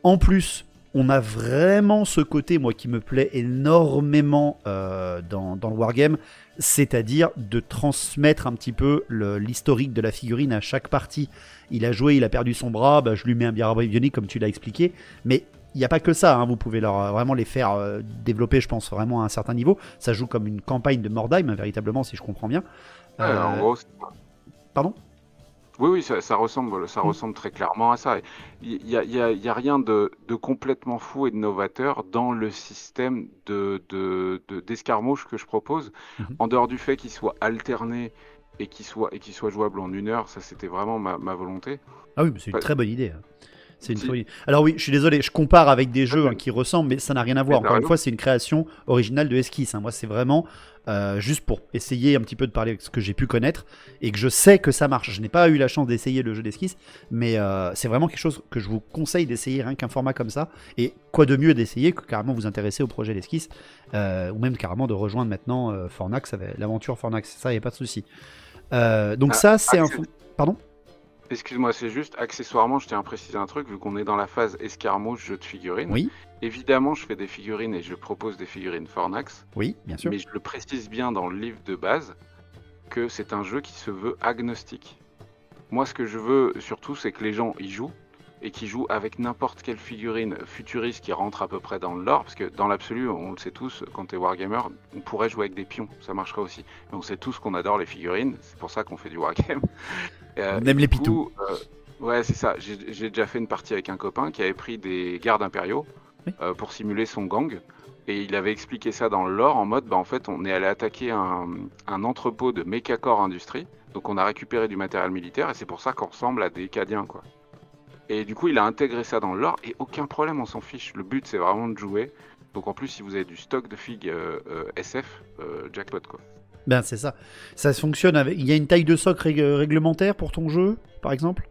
En plus, on a vraiment ce côté, moi, qui me plaît énormément dans le wargame, c'est-à-dire de transmettre un petit peu l'historique de la figurine à chaque partie. Il a joué, il a perdu son bras, bah, je lui mets un bras bionique comme tu l'as expliqué, mais il n'y a pas que ça, hein, vous pouvez vraiment les faire développer, je pense, vraiment à un certain niveau. Ça joue comme une campagne de Mordheim, véritablement, si je comprends bien. En gros, Pardon? oui, ça ressemble très clairement à ça. Il y a rien de complètement fou et de novateur dans le système d'escarmouche que je propose. Mhm. En dehors du fait qu'il soit alterné et qu'il soit jouable en 1 heure, ça c'était vraiment ma volonté. Ah oui, mais c'est une Pas- très bonne idée. Hein. C'est une Si. très bonne idée. Alors oui, je suis désolé, je compare avec des jeux qui ressemblent, mais ça n'a rien à voir. Mais t'as Encore une raison. fois, c'est une création originale de Esquisse. Hein. Moi, c'est vraiment juste pour essayer un petit peu de parler avec ce que j'ai pu connaître et que je sais que ça marche. Je n'ai pas eu la chance d'essayer le jeu d'Esquisse, mais c'est vraiment quelque chose que je vous conseille d'essayer, rien qu'un format comme ça. Et quoi de mieux d'essayer que carrément vous intéresser au projet d'Esquisse, ou même carrément de rejoindre maintenant Fornax, l'aventure Fornax. Ça, il n'y a pas de souci. Donc ça, c'est un... Pardon? Excuse-moi, c'est juste accessoirement, je tiens à préciser un truc, vu qu'on est dans la phase escarmouche jeu de figurines. Oui, Évidemment, je fais des figurines et je propose des figurines Fornax, oui, bien sûr. mais je le précise bien dans le livre de base que c'est un jeu qui se veut agnostique. Moi, ce que je veux surtout, c'est que les gens y jouent et qui jouent avec n'importe quelle figurine futuriste qui rentre à peu près dans le lore, parce que dans l'absolu, on le sait tous, quand t'es wargamer, on pourrait jouer avec des pions, ça marcherait aussi. Mais on sait tous qu'on adore les figurines, c'est pour ça qu'on fait du wargame. On aime les pitous. Ouais, c'est ça. J'ai déjà fait une partie avec un copain qui avait pris des gardes impériaux Oui. pour simuler son gang. Et il avait expliqué ça dans le lore en mode, bah, en fait, on est allé attaquer un entrepôt de Mechacore Industries. Donc on a récupéré du matériel militaire et c'est pour ça qu'on ressemble à des Cadiens, quoi. Et du coup, il a intégré ça dans le lore et aucun problème, on s'en fiche. Le but, c'est vraiment de jouer. Donc en plus, si vous avez du stock de figues SF, jackpot, quoi. Ben c'est ça. Ça fonctionne avec. Il y a une taille de socle réglementaire pour ton jeu, par exemple?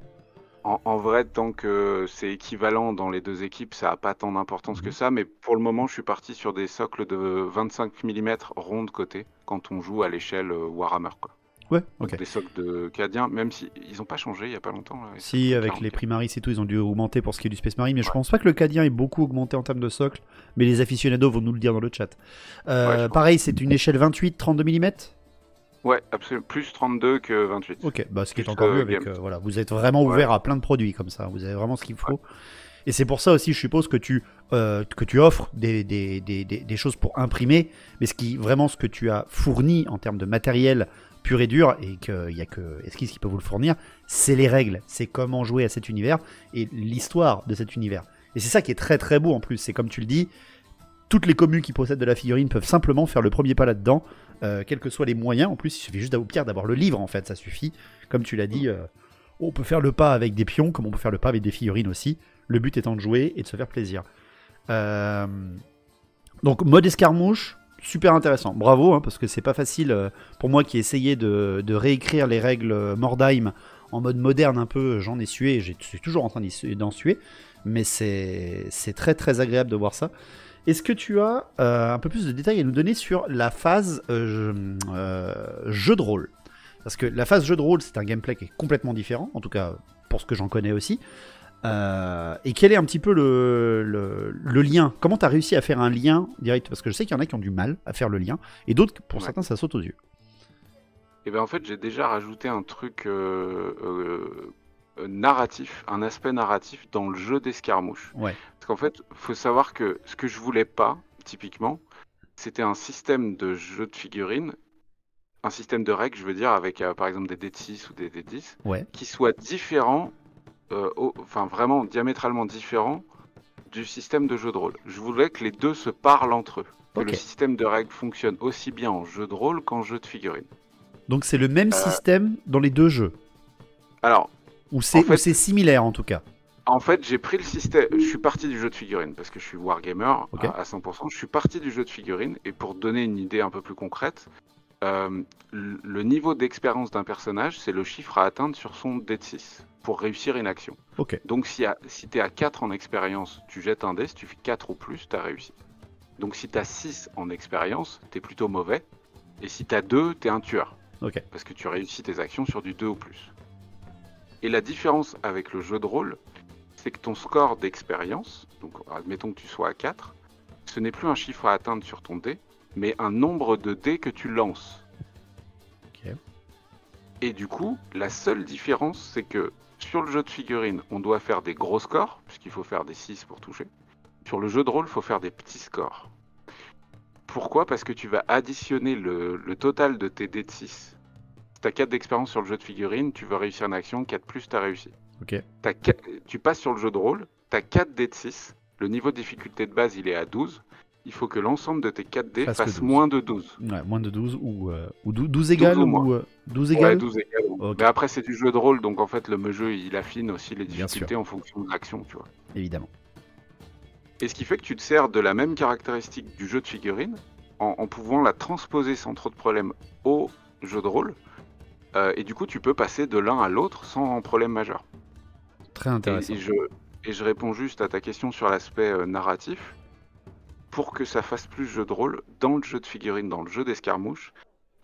En vrai, tant que c'est équivalent dans les deux équipes, ça n'a pas tant d'importance que ça. Mais pour le moment, je suis parti sur des socles de 25 mm ronds de côté quand on joue à l'échelle Warhammer, quoi. Ouais, Donc ok. des socles de Cadiens, même si ils n'ont pas changé il n'y a pas longtemps. Là, les socles Si, de avec 40. les primaris et tout, ils ont dû augmenter pour ce qui est du Space Marine, mais je Ouais. pense pas que le Cadien ait beaucoup augmenté en termes de socle, mais les aficionados vont nous le dire dans le chat. Ouais, je pense. Pareil, c'est une échelle 28-32 mm. Ouais, absolument. Plus 32 que 28. Ok, bah ce qui est Plus, encore mieux avec. game. Voilà, vous êtes vraiment ouvert à plein de produits comme ça, vous avez vraiment ce qu'il faut. Et c'est pour ça aussi, je suppose, que tu offres des choses pour imprimer, mais ce que tu as fourni en termes de matériel pur et dur, et qu'il n'y a que Esquisse qui peut vous le fournir, c'est les règles, c'est comment jouer à cet univers, et l'histoire de cet univers. Et c'est ça qui est très beau en plus, c'est comme tu le dis, toutes les communes qui possèdent de la figurine peuvent simplement faire le premier pas là-dedans, quels que soient les moyens. En plus, il suffit juste au pire d'avoir le livre, en fait, ça suffit. Comme tu l'as dit, on peut faire le pas avec des pions, comme on peut faire le pas avec des figurines aussi. Le but étant de jouer et de se faire plaisir. Donc, mode escarmouche, super intéressant. Bravo, hein, parce que c'est pas facile pour moi qui ai essayé de réécrire les règles Mordheim en mode moderne un peu. J'en ai sué, je suis toujours en train d'en suer, mais c'est très agréable de voir ça. Est-ce que tu as un peu plus de détails à nous donner sur la phase jeu de rôle? Parce que la phase jeu de rôle, c'est un gameplay qui est complètement différent, en tout cas pour ce que j'en connais aussi. Et quel est un petit peu le lien? Comment tu as réussi à faire un lien direct? Parce que je sais qu'il y en a qui ont du mal à faire le lien, et d'autres, pour certains, ça saute aux yeux. Et bien en fait, j'ai déjà rajouté un truc narratif, un aspect narratif dans le jeu d'escarmouche. Ouais. Parce qu'en fait, faut savoir que ce que je voulais pas, typiquement, c'était un système de jeu de figurines, un système de règles, je veux dire, avec par exemple des dés de 6 ou des dés de 10, Ouais. qui soit différent, enfin vraiment diamétralement différent du système de jeu de rôle. Je voulais que les deux se parlent entre eux, que Ok. le système de règles fonctionne aussi bien en jeu de rôle qu'en jeu de figurines. Donc c'est le même système dans les deux jeux. Alors, Ou en c'est fait, similaire en tout cas. j'ai pris le système. Je suis parti du jeu de figurines parce que je suis wargamer Ok. à 100%. Je suis parti du jeu de figurines et pour donner une idée un peu plus concrète, le niveau d'expérience d'un personnage, c'est le chiffre à atteindre sur son dé de 6 pour réussir une action. Ok. Donc si tu es à 4 en expérience, tu jettes un dé, si tu fais 4 ou plus, tu as réussi. Donc si tu as 6 en expérience, tu es plutôt mauvais. Et si tu as 2, tu es un tueur. Ok. Parce que tu réussis tes actions sur du 2 ou plus. Et la différence avec le jeu de rôle, c'est que ton score d'expérience, donc admettons que tu sois à 4, ce n'est plus un chiffre à atteindre sur ton dé, mais un nombre de dés que tu lances. Ok. Et du coup, la seule différence, c'est que sur le jeu de figurines, on doit faire des gros scores, puisqu'il faut faire des 6 pour toucher. Sur le jeu de rôle, il faut faire des petits scores. Pourquoi? Parce que tu vas additionner le total de tes dés de 6. Si tu as 4 d'expérience sur le jeu de figurines, tu veux réussir une action, 4 plus, tu as réussi. Ok. Tu passes sur le jeu de rôle, tu as 4 dés de 6, le niveau de difficulté de base il est à 12, il faut que l'ensemble de tes 4 dés Fasse que fasse 12. moins de 12. Ouais, moins de 12 ou 12 égales ou moins. ou 12 Ouais, égales. 12 égales. Ok. Mais après c'est du jeu de rôle, donc en fait le jeu il affine aussi les Bien difficultés en fonction de l'action, tu vois. Évidemment. Et ce qui fait que tu te sers de la même caractéristique du jeu de figurines en pouvant la transposer sans trop de problème au jeu de rôle. Et du coup tu peux passer de l'un à l'autre sans problème majeur. Très intéressant. Et je réponds juste à ta question sur l'aspect narratif. Pour que ça fasse plus jeu de rôle, dans le jeu de figurines, dans le jeu d'escarmouche,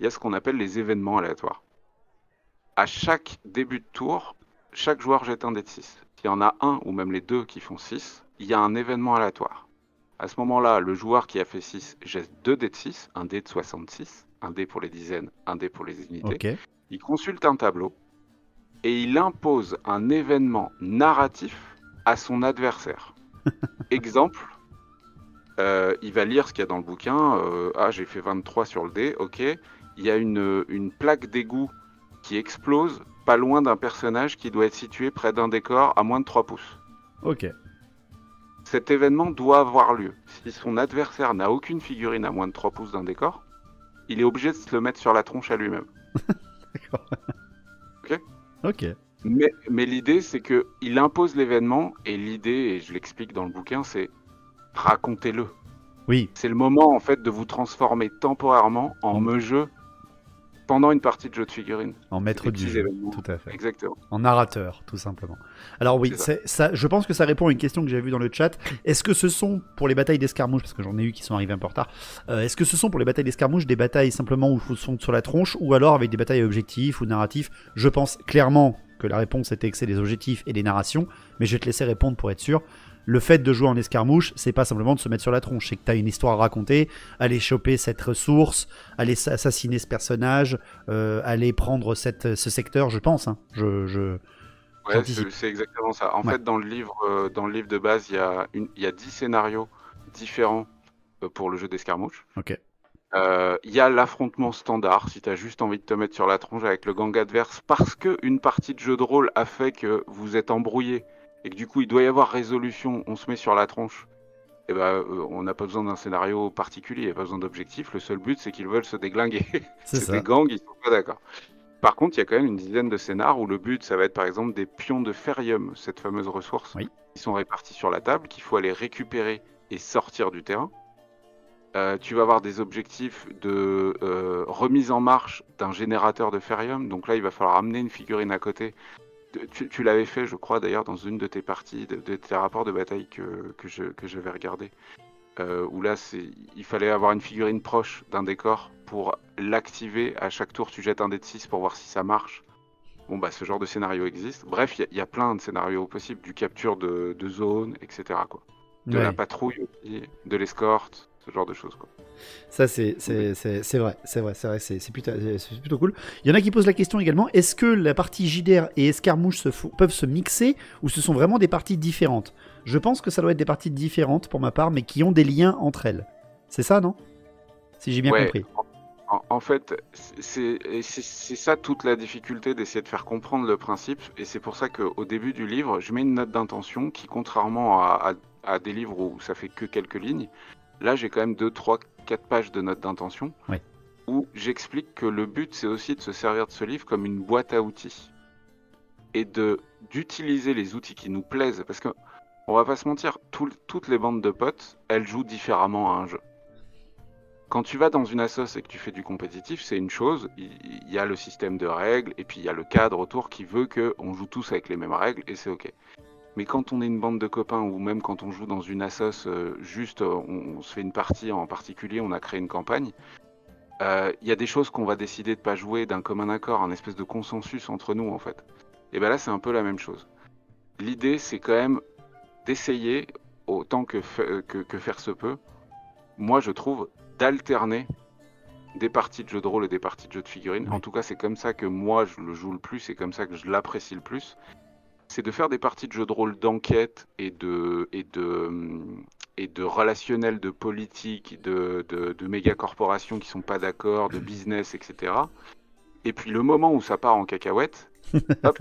il y a ce qu'on appelle les événements aléatoires. À chaque début de tour, chaque joueur jette un dé de 6. S'il y en a un ou même les deux qui font 6, il y a un événement aléatoire. À ce moment-là, le joueur qui a fait 6 jette 2 dés de 6, un dé de 66, un dé pour les dizaines, un dé pour les unités. Ok. Il consulte un tableau et il impose un événement narratif à son adversaire. Exemple, il va lire ce qu'il y a dans le bouquin. J'ai fait 23 sur le dé, ok. Il y a une plaque d'égout qui explose pas loin d'un personnage qui doit être situé près d'un décor à moins de 3 pouces. Ok. Cet événement doit avoir lieu. Si son adversaire n'a aucune figurine à moins de 3 pouces d'un décor, il est obligé de se le mettre sur la tronche à lui-même. D'accord. Ok. Ok. Mais l'idée, c'est qu'il impose l'événement, et l'idée, et je l'explique dans le bouquin, c'est racontez-le. Oui. C'est le moment, en fait, de vous transformer temporairement en jeu pendant une partie de jeu de figurines. En maître du jeu. Événements. Tout à fait. Exactement. En narrateur, tout simplement. Alors oui, ça, je pense que ça répond à une question que j'avais vue dans le chat. Est-ce que ce sont, pour les batailles d'escarmouche, parce que j'en ai eu qui sont arrivés un peu en retard, est-ce que ce sont pour les batailles d'escarmouche des batailles simplement où il faut se fondre sur la tronche, ou alors avec des batailles objectifs ou narratifs? Je pense clairement que la réponse était que c'est des objectifs et des narrations, mais je vais te laisser répondre pour être sûr. Le fait de jouer en escarmouche, c'est pas simplement de se mettre sur la tronche, c'est que t'as une histoire à raconter, aller choper cette ressource, aller assassiner ce personnage, aller prendre ce secteur, je pense. Hein. Ouais, c'est exactement ça. En fait, dans le livre de base, il y a 10 scénarios différents pour le jeu d'escarmouche. Ok. Il y a l'affrontement standard, si tu as juste envie de te mettre sur la tronche avec le gang adverse, parce qu'une partie de jeu de rôle a fait que vous êtes embrouillé, et que du coup il doit y avoir résolution, on se met sur la tronche. Et on n'a pas besoin d'un scénario particulier, il n'y a pas besoin d'objectif, le seul but c'est qu'ils veulent se déglinguer. C'est des gangs, ils sont pas d'accord. Par contre, il y a quand même une dizaine de scénars où le but, ça va être par exemple des pions de ferrium, cette fameuse ressource, qui sont répartis sur la table, qu'il faut aller récupérer et sortir du terrain. Tu vas avoir des objectifs de remise en marche d'un générateur de ferrium. Donc là, il va falloir amener une figurine à côté. Tu l'avais fait, je crois, d'ailleurs, dans une de tes parties, de tes rapports de bataille que j'avais regardé. Où là, il fallait avoir une figurine proche d'un décor pour l'activer. À chaque tour, tu jettes un dé de 6 pour voir si ça marche. Bon, bah, ce genre de scénario existe. Bref, il y a plein de scénarios possibles, du capture de zone, etc. quoi. De la patrouille aussi, de l'escorte, ce genre de choses, quoi. Ça, c'est vrai, c'est plutôt cool. Il y en a qui posent la question également, est-ce que la partie JDR et escarmouche peuvent se mixer, ou ce sont vraiment des parties différentes? Je pense que ça doit être des parties différentes pour ma part, mais qui ont des liens entre elles. C'est ça, non? si j'ai bien Ouais, compris. en fait, c'est ça toute la difficulté d'essayer de faire comprendre le principe, et c'est pour ça qu'au début du livre, je mets une note d'intention qui, contrairement à des livres où ça fait que quelques lignes, là j'ai quand même 2, 3, 4 pages de notes d'intention, Ouais. où j'explique que le but c'est aussi de se servir de ce livre comme une boîte à outils, et d'utiliser les outils qui nous plaisent, parce que on va pas se mentir, toutes les bandes de potes, elles jouent différemment à un jeu. Quand tu vas dans une assoce et que tu fais du compétitif, c'est une chose, il y a le système de règles, et puis il y a le cadre autour qui veut qu'on joue tous avec les mêmes règles, et c'est ok. Mais quand on est une bande de copains, ou même quand on joue dans une assoce, on se fait une partie en particulier, on a créé une campagne, il y a des choses qu'on va décider de pas jouer d'un commun accord, un espèce de consensus entre nous en fait. Et ben là c'est un peu la même chose. L'idée c'est quand même d'essayer, autant que faire se peut, moi je trouve, d'alterner des parties de jeux de rôle et des parties de jeux de figurines. En tout cas, c'est comme ça que moi je le joue le plus, c'est comme ça que je l'apprécie le plus. C'est de faire des parties de jeux de rôle d'enquête et de relationnel, de politique, de méga corporations qui sont pas d'accord, de business, etc. Et puis le moment où ça part en cacahuète, hop,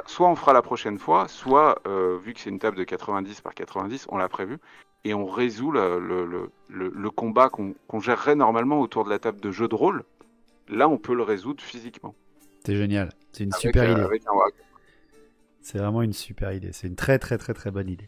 soit on fera la prochaine fois, soit, vu que c'est une table de 90 par 90, on l'a prévu, et on résout le combat qu'on gérerait normalement autour de la table de jeu de rôle. Là, on peut le résoudre physiquement. C'est génial. C'est une super idée. Avec un WAG. C'est vraiment une super idée. C'est une très très très très bonne idée.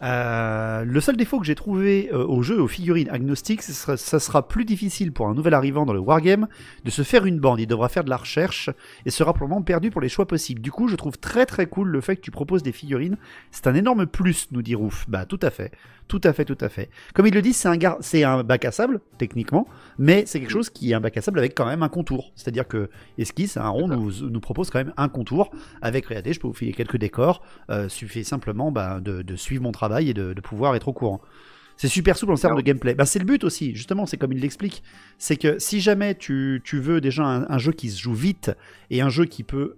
Le seul défaut que j'ai trouvé au jeu, aux figurines agnostiques, ça sera plus difficile pour un nouvel arrivant dans le wargame de se faire une bande. Il devra faire de la recherche et sera probablement perdu pour les choix possibles. Du coup, je trouve très très cool le fait que tu proposes des figurines. C'est un énorme plus, nous dit Rouf. Bah, tout à fait. Tout à fait, tout à fait. Comme il le dit, c'est un bac à sable, techniquement, mais c'est quelque chose qui est un bac à sable avec quand même un contour. C'est-à-dire que Esquisse, un rond, nous propose quand même un contour avec, regardez, je peux vous filer quelques décors. Suffit simplement de suivre mon travail et de pouvoir être au courant. C'est super souple en termes de gameplay. C'est le but aussi, justement, c'est comme il l'explique. C'est que si jamais tu veux déjà un jeu qui se joue vite et un jeu qui peut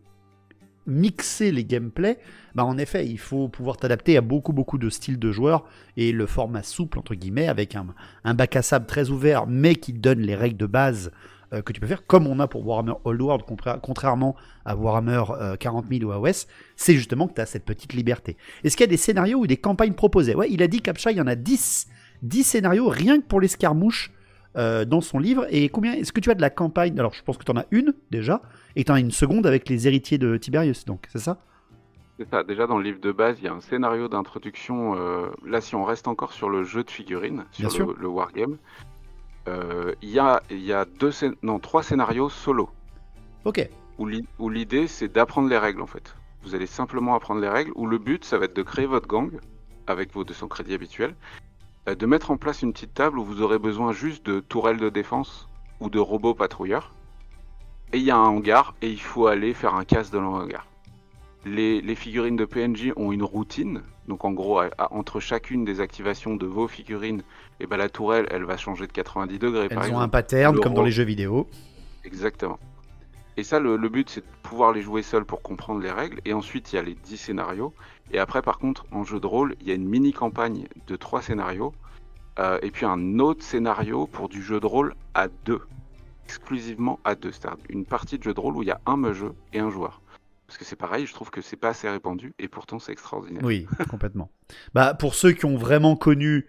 mixer les gameplays, en effet, il faut pouvoir t'adapter à beaucoup de styles de joueurs, et le format souple, entre guillemets, avec un bac à sable très ouvert, mais qui donne les règles de base que tu peux faire, comme on a pour Warhammer Old World, contrairement à Warhammer 40 000 ou AOS, c'est justement que tu as cette petite liberté. Est-ce qu'il y a des scénarios ou des campagnes proposées? Ouais, il a dit, Captcha, il y en a 10 scénarios, rien que pour l'escarmouche, dans son livre. Et combien est-ce que tu as de la campagne? Alors, je pense que tu en as une, déjà, et tu en as une seconde avec les héritiers de Tiberius, donc, c'est ça? C'est ça. Déjà, dans le livre de base, il y a un scénario d'introduction. Là, si on reste encore sur le jeu de figurines, sur le wargame, il y a 3 scénarios solo. Ok. Où l'idée, c'est d'apprendre les règles, en fait. Vous allez simplement apprendre les règles, où le but, ça va être de créer votre gang, avec vos 200 crédits habituels, de mettre en place une petite table où vous aurez besoin juste de tourelles de défense ou de robots patrouilleurs. Et il y a un hangar, et il faut aller faire un casse dans le hangar. Les figurines de PNJ ont une routine, donc en gros, entre chacune des activations de vos figurines, la tourelle, elle va changer de 90 degrés. Elles ont un pattern, comme dans les jeux vidéo. Exactement. Et ça, le but, c'est de pouvoir les jouer seuls pour comprendre les règles. Et ensuite, il y a les 10 scénarios. Et après, par contre, en jeu de rôle, il y a une mini-campagne de 3 scénarios. Et puis un autre scénario pour du jeu de rôle à 2. Exclusivement à 2. C'est-à-dire une partie de jeu de rôle où il y a un jeu et un joueur. Parce que c'est pareil, je trouve que c'est pas assez répandu. Et pourtant, c'est extraordinaire. Oui, complètement. Pour ceux qui ont vraiment connu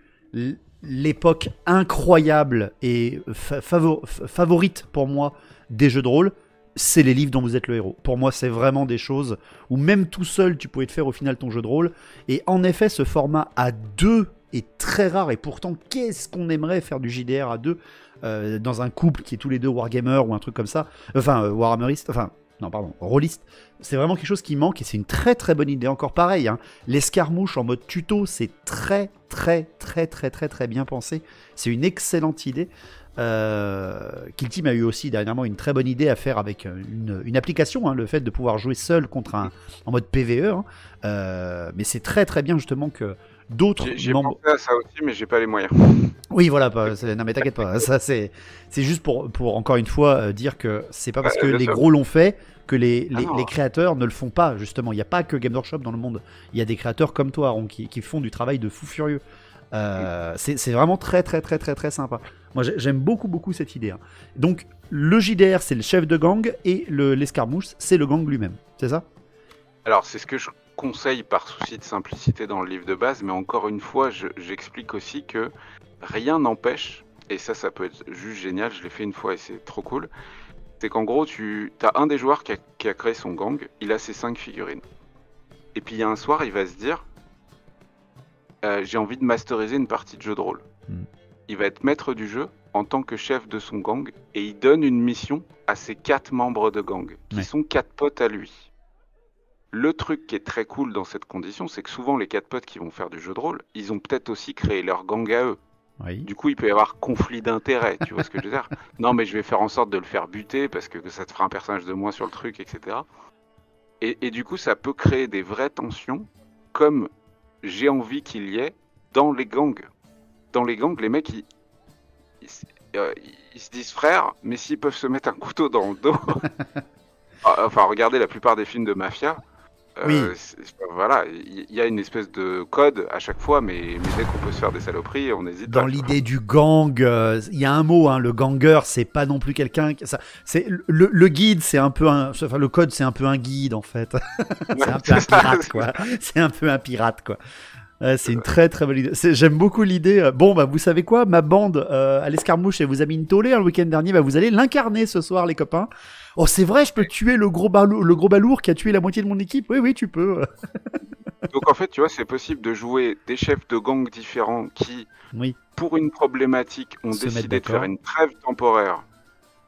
l'époque incroyable et favorite pour moi des jeux de rôle, c'est les livres dont vous êtes le héros. Pour moi, c'est vraiment des choses où même tout seul, tu pouvais te faire au final ton jeu de rôle. Et en effet, ce format à 2 est très rare. Et pourtant, qu'est-ce qu'on aimerait faire du JDR à 2 dans un couple qui est tous les deux Wargamer ou un truc comme ça. Enfin, Warhammeriste, rôliste. C'est vraiment quelque chose qui manque et c'est une très très bonne idée. Encore pareil, l'escarmouche en mode tuto, c'est très très très très très très bien pensé. C'est une excellente idée. Kill Team a eu aussi dernièrement une très bonne idée à faire avec une application, le fait de pouvoir jouer seul contre en mode PvE. Mais c'est très très bien justement que d'autres j'ai pensé à ça aussi, mais j'ai pas les moyens. Oui, voilà, non mais t'inquiète pas, ça c'est juste pour encore une fois dire que c'est pas parce que les gros l'ont fait que les créateurs ne le font pas, justement. Il n'y a pas que Game Workshop dans le monde, il y a des créateurs comme toi, Aaron, qui font du travail de fou furieux. C'est vraiment très très très très très sympa. Moi j'aime beaucoup beaucoup cette idée. Hein. Donc le JDR c'est le chef de gang et l'escarmouche c'est le gang lui-même, c'est ça? Alors, c'est ce que je conseille par souci de simplicité dans le livre de base, mais encore une fois, j'explique aussi que rien n'empêche, et ça peut être juste génial, je l'ai fait une fois et c'est trop cool, c'est qu'en gros, tu as un des joueurs qui a créé son gang, il a ses 5 figurines. Et puis il y a un soir, il va se dire, j'ai envie de masteriser une partie de jeu de rôle. Il va être maître du jeu en tant que chef de son gang, et il donne une mission à ses 4 membres de gang, qui sont 4 potes à lui. Le truc qui est très cool dans cette condition, c'est que souvent les 4 potes qui vont faire du jeu de rôle, ils ont peut-être aussi créé leur gang à eux. Oui. Du coup, il peut y avoir conflit d'intérêts, tu vois ce que je veux dire? Non, mais je vais faire en sorte de le faire buter parce que ça te fera un personnage de moins sur le truc, etc. Et du coup, ça peut créer des vraies tensions, comme j'ai envie qu'il y ait dans les gangs. Dans les gangs, les mecs, ils se disent frères, mais s'ils peuvent se mettre un couteau dans le dos... Enfin, regardez la plupart des films de mafia. Oui. Voilà, il y a une espèce de code à chaque fois, mais dès qu'on peut se faire des saloperies, on hésite pas. Dans l'idée du gang, il y a un mot, hein, le ganger, c'est pas non plus quelqu'un. C'est le guide, c'est un peu un. Enfin, le code, c'est un peu un guide en fait. C'est un peu un pirate, quoi. C'est un peu un pirate, quoi. C'est une très très bonne idée. J'aime beaucoup l'idée. Bon, bah vous savez quoi, ma bande à l'escarmouche, elle vous a mis une tollée le week-end dernier. Bah, vous allez l'incarner ce soir, les copains. Oh, c'est vrai, je peux tuer le gros balourd qui a tué la moitié de mon équipe. Oui, tu peux. Donc en fait, tu vois, c'est possible de jouer des chefs de gang différents qui, pour une problématique, ont décidé de faire une trêve temporaire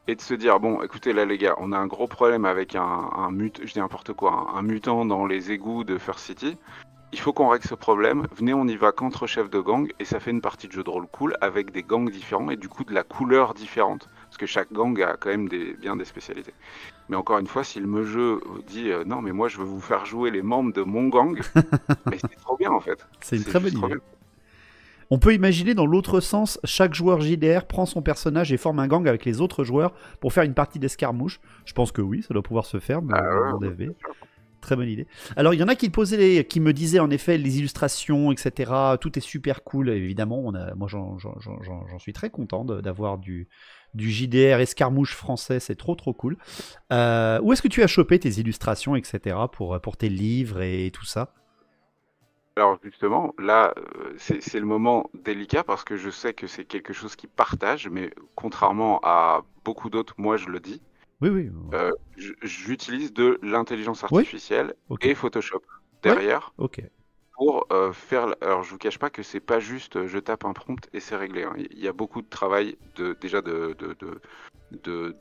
et de se dire, bon, écoutez là les gars, on a un gros problème avec un mutant dans les égouts de First City. Il faut qu'on règle ce problème, venez on y va qu'entre chefs de gang, et ça fait une partie de jeu de rôle cool, avec des gangs différents, et du coup de la couleur différente, parce que chaque gang a quand même bien des spécialités. Mais encore une fois, si le jeu dit non mais moi je veux vous faire jouer les membres de mon gang, mais c'est trop bien en fait. C'est une très bonne idée. On peut imaginer dans l'autre sens, chaque joueur JDR prend son personnage et forme un gang avec les autres joueurs pour faire une partie d'escarmouche. Je pense que oui, ça doit pouvoir se faire dans DFB. Très bonne idée. Alors, il y en a qui me disaient en effet les illustrations, etc. Tout est super cool. Évidemment, moi j'en suis très content d'avoir du JDR escarmouche français. C'est trop cool. Où est-ce que tu as chopé tes illustrations, etc. pour tes livres et tout ça? Alors justement, là, c'est le moment délicat parce que je sais que c'est quelque chose qui partage, mais contrairement à beaucoup d'autres, moi je le dis. Oui. J'utilise de l'intelligence artificielle et Photoshop derrière pour faire. Alors je vous cache pas que c'est pas juste je tape un prompt et c'est réglé. Hein. Il y a beaucoup de travail de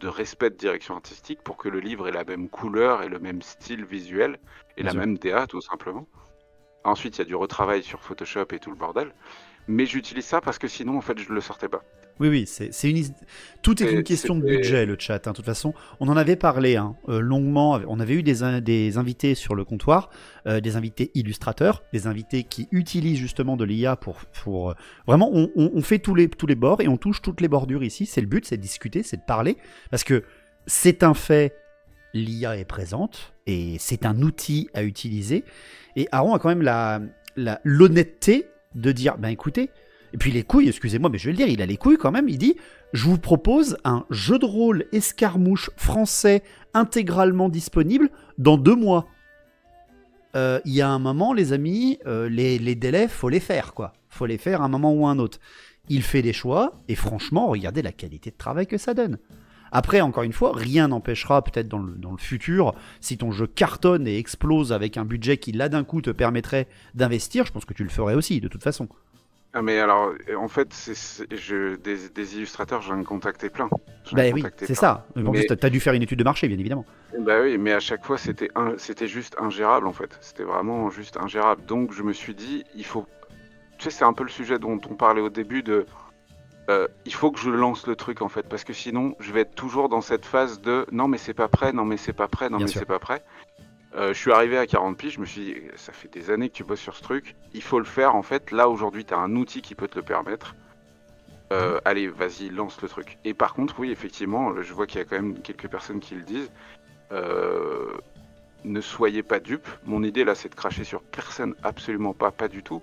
respect de direction artistique pour que le livre ait la même couleur et le même style visuel et la même DA tout simplement. Ensuite il y a du retravail sur Photoshop et tout le bordel. Mais j'utilise ça parce que sinon, en fait, je ne le sortais pas. Oui, tout est une question de budget, le chat. Hein. De toute façon, on en avait parlé longuement. On avait eu des invités sur le comptoir, des invités illustrateurs, des invités qui utilisent justement de l'IA pour vraiment, on fait tous les bords et on touche toutes les bordures ici. C'est le but, c'est de discuter, c'est de parler. Parce que c'est un fait, l'IA est présente et c'est un outil à utiliser. Et Aaron a quand même l'honnêteté de dire, ben écoutez, et puis les couilles, excusez-moi, mais je vais le dire, il a les couilles quand même, il dit, je vous propose un jeu de rôle escarmouche français intégralement disponible dans 2 mois. Il y a un moment, les amis, les délais, faut les faire, quoi. Faut les faire à un moment ou à un autre. Il fait des choix, et franchement, regardez la qualité de travail que ça donne. Après, encore une fois, rien n'empêchera peut-être dans le futur, si ton jeu cartonne et explose avec un budget qui là d'un coup te permettrait d'investir, je pense que tu le ferais aussi, de toute façon. Ah mais alors, en fait, des illustrateurs, j'en ai contacté plein. Bah oui, c'est ça. En plus, t'as dû faire une étude de marché, bien évidemment. Bah oui, mais à chaque fois, c'était juste ingérable, en fait. C'était vraiment juste ingérable. Donc, je me suis dit, il faut... Tu sais, c'est un peu le sujet dont on parlait au début de... il faut que je lance le truc en fait, parce que sinon je vais être toujours dans cette phase de non mais c'est pas prêt, non mais c'est pas prêt, non mais c'est pas prêt. Je suis arrivé à 40 piges, je me suis dit ça fait des années que tu bosses sur ce truc, il faut le faire en fait, là aujourd'hui tu as un outil qui peut te le permettre. Allez vas-y lance le truc. Et par contre oui effectivement, je vois qu'il y a quand même quelques personnes qui le disent, ne soyez pas dupes, mon idée là c'est de cracher sur personne, absolument pas du tout.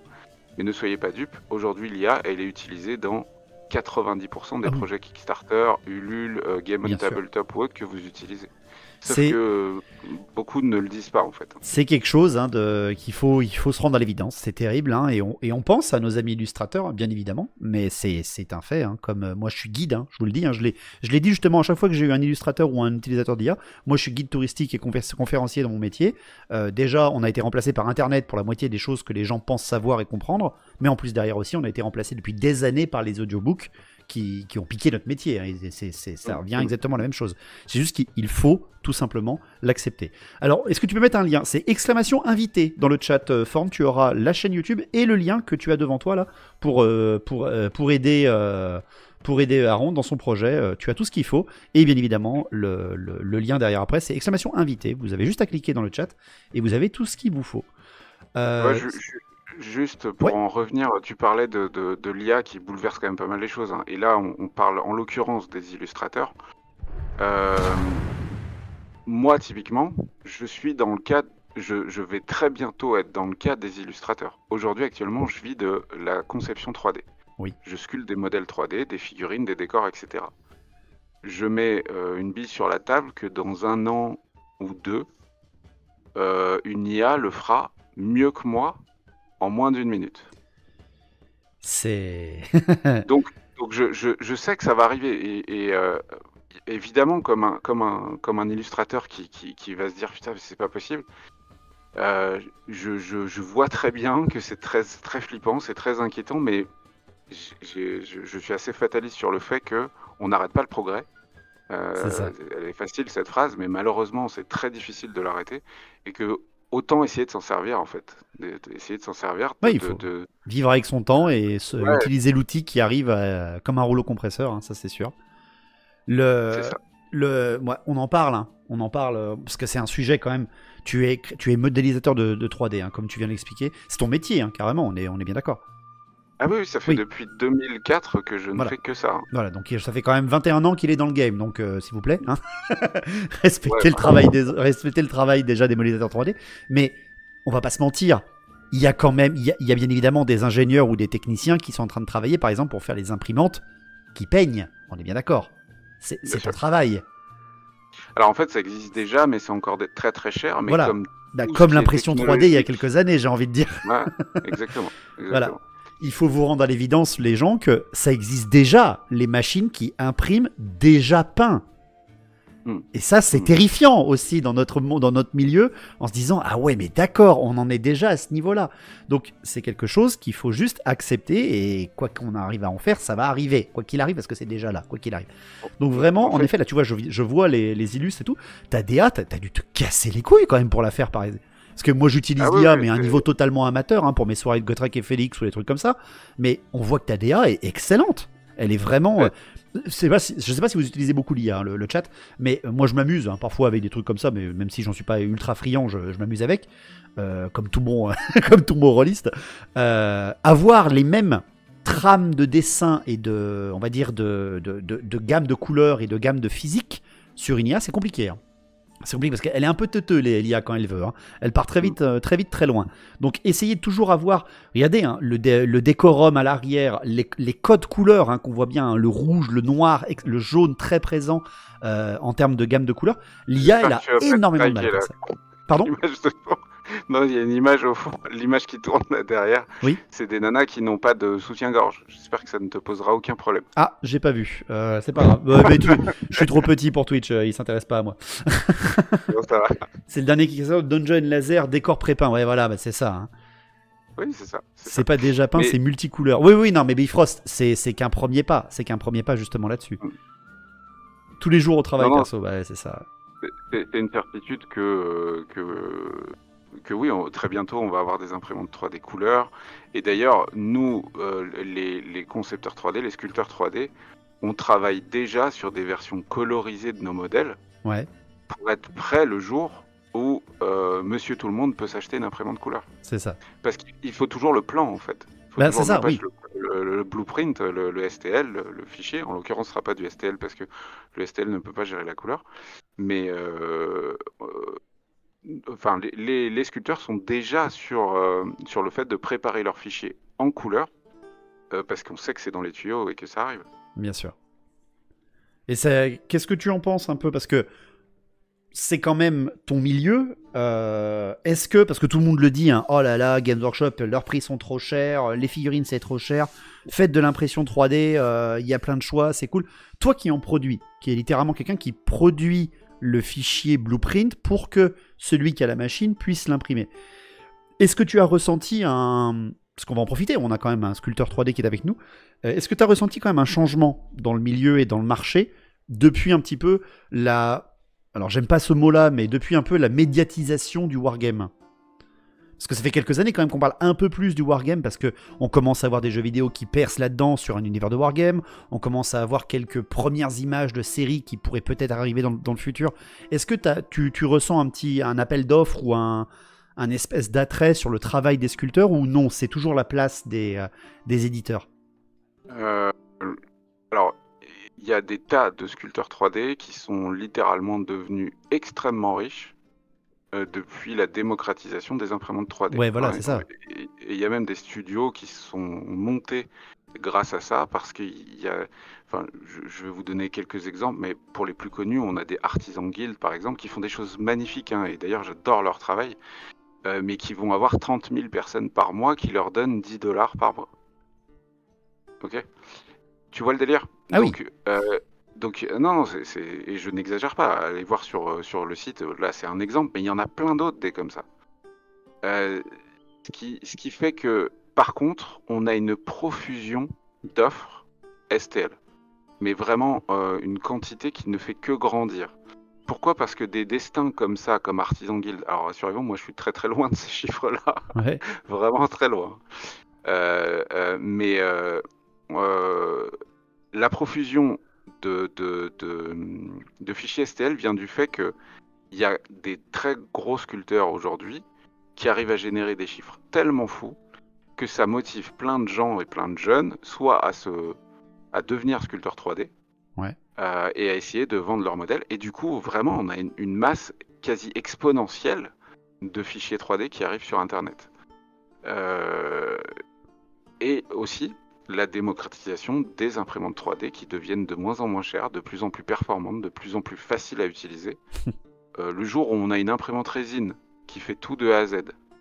Mais ne soyez pas dupes, aujourd'hui l'IA, elle est utilisée dans 90% des Ah oui, projets Kickstarter, Ulule, Game on bien sûr. Tabletop ou autre que vous utilisez. Sauf C'est que beaucoup ne le disent pas en fait. C'est quelque chose hein, il faut se rendre à l'évidence. C'est terrible, hein, et on pense à nos amis illustrateurs, bien évidemment, mais c'est un fait. Hein, comme moi, je suis guide, hein, je vous le dis. Hein, je l'ai dit justement à chaque fois que j'ai eu un illustrateur ou un utilisateur d'IA. Moi, je suis guide touristique et conférencier dans mon métier. Déjà, on a été remplacé par Internet pour la moitié des choses que les gens pensent savoir et comprendre, mais en plus derrière aussi, on a été remplacé depuis des années par les audiobooks qui ont piqué notre métier. Hein, ça revient exactement à la même chose. C'est juste qu'il faut tout simplement l'accepter. Alors, est-ce que tu peux mettre un lien? C'est exclamation invité dans le chat form. Tu auras la chaîne YouTube et le lien que tu as devant toi là pour aider Aaron dans son projet. Tu as tout ce qu'il faut. Et bien évidemment, le lien derrière après, c'est exclamation invité. Vous avez juste à cliquer dans le chat et vous avez tout ce qu'il vous faut. Ouais, Euh, juste pour ouais, en revenir, tu parlais de l'IA qui bouleverse quand même pas mal les choses, hein. Et là, on parle en l'occurrence des illustrateurs. Euh, Moi, typiquement, je suis dans le cadre, je vais très bientôt être dans le cadre des illustrateurs. Aujourd'hui, actuellement, je vis de la conception 3D. oui. Je sculpte des modèles 3D, des figurines, des décors, etc. Je mets une bille sur la table que dans un an ou deux, une IA le fera mieux que moi en moins d'une minute. C'est. Donc, donc je sais que ça va arriver. Et évidemment, comme un illustrateur qui va se dire putain, c'est pas possible, je vois très bien que c'est très, très flippant, c'est très inquiétant, mais je suis assez fataliste sur le fait que on n'arrête pas le progrès. C'est ça. Elle est facile cette phrase, mais malheureusement, c'est très difficile de l'arrêter. Et que autant essayer de s'en servir en fait. Essayer de s'en servir, Ouais, il faut vivre avec son temps et Ouais, utiliser l'outil qui arrive comme un rouleau compresseur, hein, ça c'est sûr. c'est Le, ça. ouais, on en parle, hein, on en parle parce que c'est un sujet quand même. Tu es modélisateur de 3D, hein, comme tu viens de l'expliquer. C'est ton métier, hein, carrément, on est bien d'accord. Ah oui, ça fait Oui, depuis 2004 que je ne voilà. fais que ça, hein. Voilà, donc ça fait quand même 21 ans qu'il est dans le game, donc s'il vous plaît, hein, Ouais, respectez le travail déjà des modélisateurs 3D, mais on va pas se mentir, il y a quand même, il y a bien évidemment des ingénieurs ou des techniciens qui sont en train de travailler, par exemple, pour faire les imprimantes qui peignent, on est bien d'accord, bien c'est un sûr. travail, Alors en fait, ça existe déjà, mais c'est encore très très cher. Mais voilà. comme Bah, tout ce comme qui est l'impression 3D il y a technologique, quelques années, j'ai envie de dire. ouais, exactement, Voilà. exactement. Il faut vous rendre à l'évidence, les gens, que ça existe déjà, les machines qui impriment déjà peint. Hmm, Et ça, c'est hmm. terrifiant aussi dans notre monde, dans notre milieu, en se disant ah ouais, mais d'accord, on en est déjà à ce niveau-là. Donc c'est quelque chose qu'il faut juste accepter et quoi qu'on arrive à en faire, ça va arriver, quoi qu'il arrive, parce que c'est déjà là, quoi qu'il arrive. Donc En vraiment, en fait, effet, là, tu vois, je vois les illus et tout. Ta DA, t'as dû te casser les couilles quand même pour la faire, par exemple. Parce que moi, j'utilise ah oui, l'IA, oui, mais à un niveau totalement amateur, hein, pour mes soirées de Gotrek et Félix ou des trucs comme ça. Mais on voit que ta DA est excellente. Elle est vraiment. euh, Je sais pas si vous utilisez beaucoup l'IA, hein, le chat, mais moi je m'amuse hein, parfois avec des trucs comme ça, mais même si j'en suis pas ultra friand, je m'amuse avec, comme tout bon, comme tout bon rôliste. Avoir les mêmes trames de dessin et de, on va dire, de gamme de couleurs et de gamme de physique sur une IA, c'est compliqué. Hein. C'est compliqué parce qu'elle est un peu teuteux, l'IA, quand elle veut. Hein. Elle part très hmm. vite, très loin. Donc, essayez de toujours avoir, regardez, hein, le décorum à l'arrière, les codes couleurs hein, qu'on voit bien, hein, le rouge, le noir, le jaune très présent en termes de gamme de couleurs. L'IA, elle J'espère que a tu vas pas énormément de mal à striker faire là. ça. Pardon? L'image de fond. Non, il y a une image au fond, l'image qui tourne là derrière, Oui? c'est des nanas qui n'ont pas de soutien-gorge. J'espère que ça ne te posera aucun problème. Ah, j'ai pas vu. C'est pas grave. Mais je suis trop petit pour Twitch, il s'intéresse pas à moi. Non, ça va. C'est le dernier qui sort, Dungeon Laser, décor prépeint. Ouais, voilà, bah, c'est ça. Hein. Oui, c'est ça, c'est C'est ça. pas déjà peint, Mais c'est multicouleur. Oui, oui, non, mais Bifrost, c'est qu'un premier pas. C'est qu'un premier pas justement là-dessus. Tous les jours au non, travail, non, perso, ouais, c'est ça. c'est une certitude que oui, très bientôt, on va avoir des imprimantes 3D couleurs. Et d'ailleurs, nous, les concepteurs 3D, les sculpteurs 3D, on travaille déjà sur des versions colorisées de nos modèles Ouais, pour être prêt le jour où Monsieur Tout-le-Monde peut s'acheter une imprimante couleur. c'est ça. Parce qu'il faut toujours le plan, en fait. Il faut Bah, c'est toujours ça, non pas oui. le blueprint, le STL, le fichier. En l'occurrence, ce ne sera pas du STL parce que le STL ne peut pas gérer la couleur. Mais enfin, les sculpteurs sont déjà sur le fait de préparer leurs fichiers en couleur, parce qu'on sait que c'est dans les tuyaux et que ça arrive. Bien sûr. Et qu'est-ce que tu en penses un peu? Parce que c'est quand même ton milieu. Est-ce que, parce que tout le monde le dit, hein, oh là là, Games Workshop, leurs prix sont trop chers, les figurines c'est trop cher, faites de l'impression 3D, il y a plein de choix, c'est cool. Toi qui en produis, qui est littéralement quelqu'un qui produit le fichier Blueprint pour que celui qui a la machine puisse l'imprimer. Est-ce que tu as ressenti un... Parce qu'on va en profiter, on a quand même un sculpteur 3D qui est avec nous. Est-ce que tu as ressenti quand même un changement dans le milieu et dans le marché depuis un petit peu la... Alors j'aime pas ce mot-là, mais depuis un peu la médiatisation du wargame? Parce que ça fait quelques années quand même qu'on parle un peu plus du wargame, parce qu'on commence à avoir des jeux vidéo qui percent là-dedans sur un univers de wargame, on commence à avoir quelques premières images de séries qui pourraient peut-être arriver dans le futur. Est-ce que tu ressens un appel d'offres ou un espèce d'attrait sur le travail des sculpteurs, ou non, c'est toujours la place des éditeurs? Euh, alors, il y a des tas de sculpteurs 3D qui sont littéralement devenus extrêmement riches depuis la démocratisation des imprimantes 3D. Ouais, voilà, c'est ça. Et il y a même des studios qui sont montés grâce à ça, parce qu'il y a... Enfin, je vais vous donner quelques exemples, mais pour les plus connus, on a des Artisan Guild, par exemple, qui font des choses magnifiques, hein, et d'ailleurs, j'adore leur travail, mais qui vont avoir 30 000 personnes par mois qui leur donnent 10 $ par mois. Ok? Tu vois le délire? Ah oui. Donc, non, et je n'exagère pas. Allez voir sur le site, là c'est un exemple, mais il y en a plein d'autres des comme ça. Euh, ce qui fait que, par contre, on a une profusion d'offres STL. Mais vraiment une quantité qui ne fait que grandir. Pourquoi? Parce que des destins comme ça, comme Artisan Guild, alors rassurez-vous, moi je suis très très loin de ces chiffres-là. Ouais. Vraiment très loin. Mais la profusion de fichiers STL vient du fait qu'il y a des très gros sculpteurs aujourd'hui qui arrivent à générer des chiffres tellement fous que ça motive plein de gens et plein de jeunes soit à devenir sculpteur 3D, Ouais. et à essayer de vendre leur modèle. Et du coup, vraiment, on a une masse quasi exponentielle de fichiers 3D qui arrivent sur Internet. Et aussi la démocratisation des imprimantes 3D qui deviennent de moins en moins chères, de plus en plus performantes, de plus en plus faciles à utiliser. Le jour où on a une imprimante résine qui fait tout de A à Z,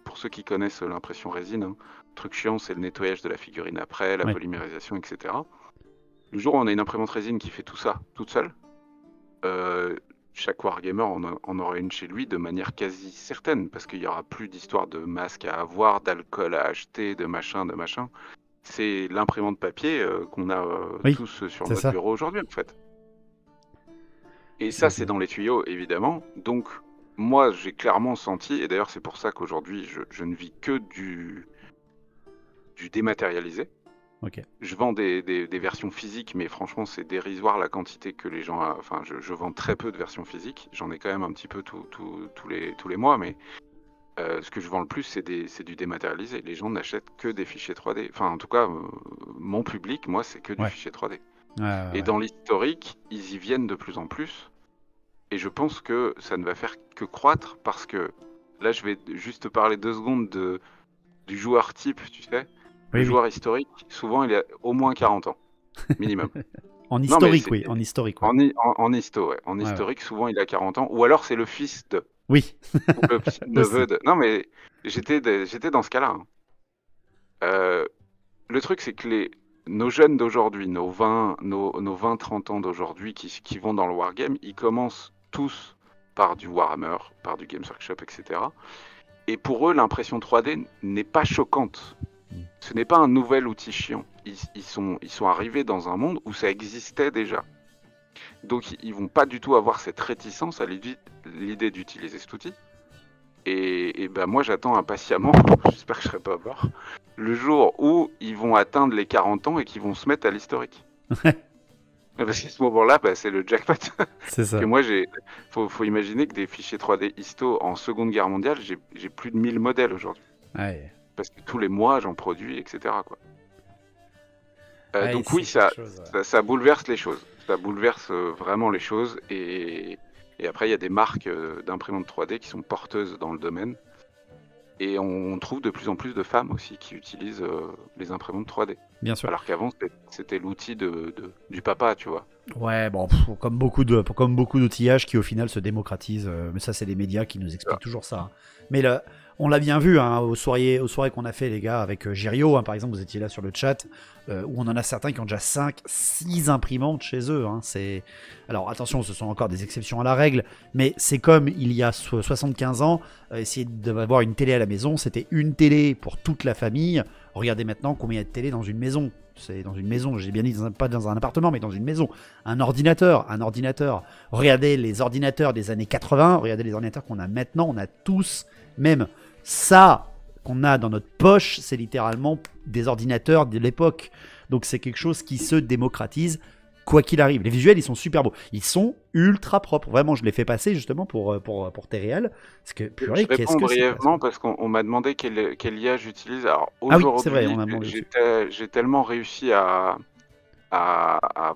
pour ceux qui connaissent l'impression résine, hein, truc chiant, c'est le nettoyage de la figurine après, la polymérisation, etc. Le jour où on a une imprimante résine qui fait tout ça toute seule, chaque wargamer en aura une chez lui de manière quasi certaine, parce qu'il n'y aura plus d'histoire de masque à avoir, d'alcool à acheter, de machin. C'est l'imprimante papier qu'on a tous sur notre bureau aujourd'hui, en fait. Et ça, c'est dans les tuyaux, évidemment. Donc, moi, j'ai clairement senti, et d'ailleurs, c'est pour ça qu'aujourd'hui, je ne vis que du dématérialisé. Okay. Je vends des versions physiques, mais franchement, c'est dérisoire la quantité que les gens... Enfin, je vends très peu de versions physiques. J'en ai quand même un petit peu tous les mois, mais ce que je vends le plus, c'est du dématérialisé. Les gens n'achètent que des fichiers 3D. Enfin, en tout cas, mon public, moi, c'est que du fichier 3D. Et dans l'historique, ils y viennent de plus en plus. Et je pense que ça ne va faire que croître, parce que là, je vais juste te parler 2 secondes du joueur type, tu sais. Le joueur historique, souvent, il a au moins 40 ans, minimum. En historique, oui. En historique, ouais. En histo, ouais. En historique, souvent, il a 40 ans. Ou alors, c'est le fils de... Oui. Ou le petit neveu de... Non, mais j'étais dans ce cas-là. Hein. Le truc, c'est que nos jeunes d'aujourd'hui, nos 20-30 ans d'aujourd'hui qui vont dans le wargame, ils commencent tous par du Warhammer, par du Games Workshop, etc. Et pour eux, l'impression 3D n'est pas choquante. Ce n'est pas un nouvel outil chiant. Ils sont arrivés dans un monde où ça existait déjà. Donc ils vont pas du tout avoir cette réticence à l'idée d'utiliser cet outil. Et ben moi j'attends impatiemment, j'espère que je serai pas mort, le jour où ils vont atteindre les 40 ans et qu'ils vont se mettre à l'historique. Parce qu'à ce moment-là, bah, c'est le jackpot. C'est ça. Que moi, faut imaginer que des fichiers 3D histo en Seconde Guerre mondiale, j'ai plus de 1000 modèles aujourd'hui. Ouais. Parce que tous les mois, j'en produis, etc. Quoi. Donc oui, ça bouleverse les choses. Ça bouleverse vraiment les choses. Et Et après, il y a des marques d'imprimantes 3D qui sont porteuses dans le domaine. Et on trouve de plus en plus de femmes aussi qui utilisent les imprimantes 3D. Bien sûr. Alors qu'avant, c'était l'outil du papa, tu vois. Ouais, bon, comme beaucoup d'outillages qui au final se démocratisent. Mais ça, c'est les médias qui nous expliquent toujours ça. Hein. Mais on l'a bien vu aux soirées qu'on a fait, les gars, avec Girio, hein, par exemple, vous étiez là sur le chat, où on en a certains qui ont déjà 5, 6 imprimantes chez eux. Hein, alors attention, ce sont encore des exceptions à la règle, mais c'est comme il y a 75 ans, essayer d'avoir une télé à la maison, c'était une télé pour toute la famille. Regardez maintenant combien il y a de télé dans une maison. C'est dans une maison, j'ai bien dit pas dans un appartement, mais dans une maison. Un ordinateur. Regardez les ordinateurs des années 80, regardez les ordinateurs qu'on a maintenant, on a tous, même ça qu'on a dans notre poche, c'est littéralement des ordinateurs de l'époque. Donc c'est quelque chose qui se démocratise, quoi qu'il arrive. Les visuels, ils sont super beaux. Ils sont ultra propres. Vraiment, je les fais passer justement pour tes réels. Parce que, purée, je réponds brièvement parce qu'on m'a demandé quelle IA j'utilise. Alors aujourd'hui, c'est vrai, on a demandé. J'ai tellement réussi à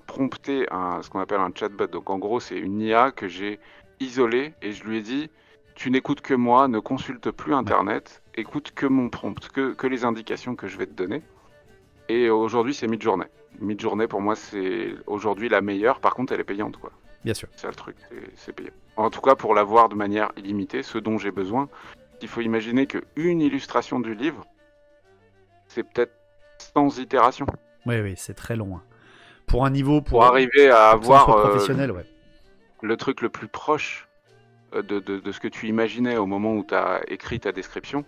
prompter ce qu'on appelle un chatbot. Donc en gros, c'est une IA que j'ai isolée et je lui ai dit tu n'écoutes que moi, ne consulte plus Internet, écoute que mon prompt, que les indications que je vais te donner. Et aujourd'hui, c'est Midjourney. Midjourney, pour moi, c'est aujourd'hui la meilleure. Par contre, elle est payante, quoi. Bien sûr. C'est ça le truc, c'est payant. En tout cas, pour l'avoir de manière illimitée, ce dont j'ai besoin, il faut imaginer qu'une illustration du livre, c'est peut-être 100 itérations. Oui, c'est très long. Hein. Pour un niveau... Pour arriver à avoir professionnel, le truc le plus proche de ce que tu imaginais au moment où tu as écrit ta description,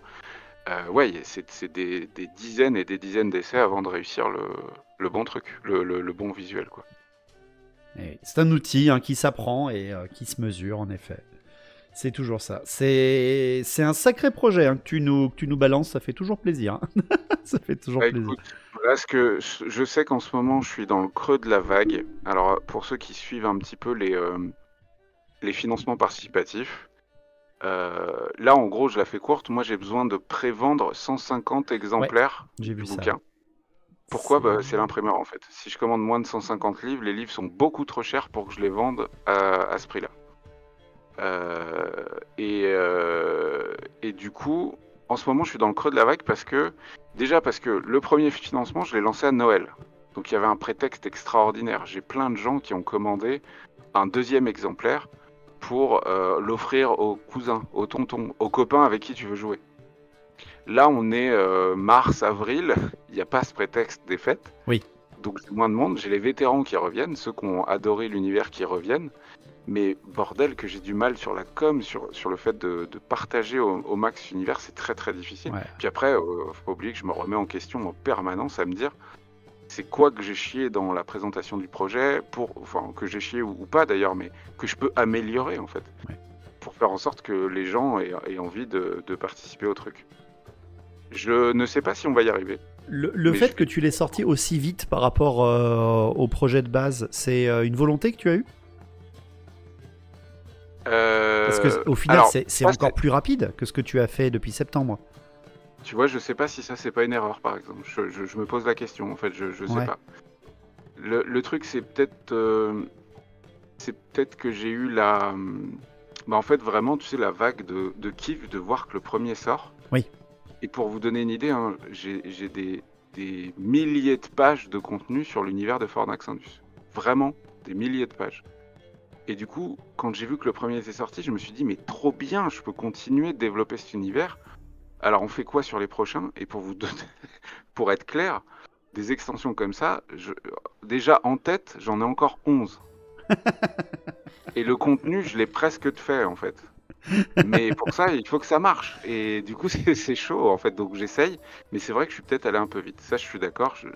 c'est des dizaines et des dizaines d'essais avant de réussir le bon truc, le bon visuel, quoi. C'est un outil qui s'apprend et qui se mesure, en effet. C'est toujours ça. C'est un sacré projet que tu nous balances, ça fait toujours plaisir. Hein. Ça fait toujours plaisir. Écoute, là, je sais qu'en ce moment, je suis dans le creux de la vague. Alors, pour ceux qui suivent un petit peu les financements participatifs, là, en gros, je la fais courte. Moi, j'ai besoin de prévendre 150 exemplaires du bouquin. Pourquoi ? C'est l'imprimeur, en fait. Si je commande moins de 150 livres, les livres sont beaucoup trop chers pour que je les vende à ce prix-là. Et du coup, en ce moment, je suis dans le creux de la vague parce que le premier financement, je l'ai lancé à Noël. Donc, il y avait un prétexte extraordinaire. J'ai plein de gens qui ont commandé un deuxième exemplaire pour l'offrir aux cousins, aux tontons, aux copains avec qui tu veux jouer. Là, on est mars, avril, il n'y a pas ce prétexte des fêtes. Oui. Donc, j'ai moins de monde. J'ai les vétérans qui reviennent, ceux qui ont adoré l'univers qui reviennent. Mais bordel, que j'ai du mal sur la com, sur le fait de partager au max l'univers, c'est très très difficile. Ouais. Puis après, faut pas oublier que je me remets en question en permanence à me dire c'est quoi que j'ai chié dans la présentation du projet, que j'ai chié ou pas d'ailleurs, mais que je peux améliorer en fait, pour faire en sorte que les gens aient envie de participer au truc. Je ne sais pas si on va y arriver. Le fait que tu l'aies sorti aussi vite par rapport au projet de base, c'est une volonté que tu as eue ? Parce qu'au final, c'est encore plus rapide que ce que tu as fait depuis septembre. Tu vois, je sais pas si ça c'est pas une erreur, par exemple. Je me pose la question, en fait, je sais pas. Le truc, c'est peut-être que j'ai eu en fait, vraiment, tu sais, la vague de kiff de voir que le premier sort. Oui. Et pour vous donner une idée, j'ai des milliers de pages de contenu sur l'univers de Fornax Indus. Vraiment, des milliers de pages. Et du coup, quand j'ai vu que le premier était sorti, je me suis dit, mais trop bien, je peux continuer de développer cet univers. Alors, on fait quoi sur les prochains ? Et pour être clair, des extensions comme ça, déjà en tête, j'en ai encore 11. Et le contenu, je l'ai presque fait, en fait. Mais pour ça, il faut que ça marche. Et du coup, c'est chaud, en fait. Donc, j'essaye. Mais c'est vrai que je suis peut-être allé un peu vite. Ça, je suis d'accord. Je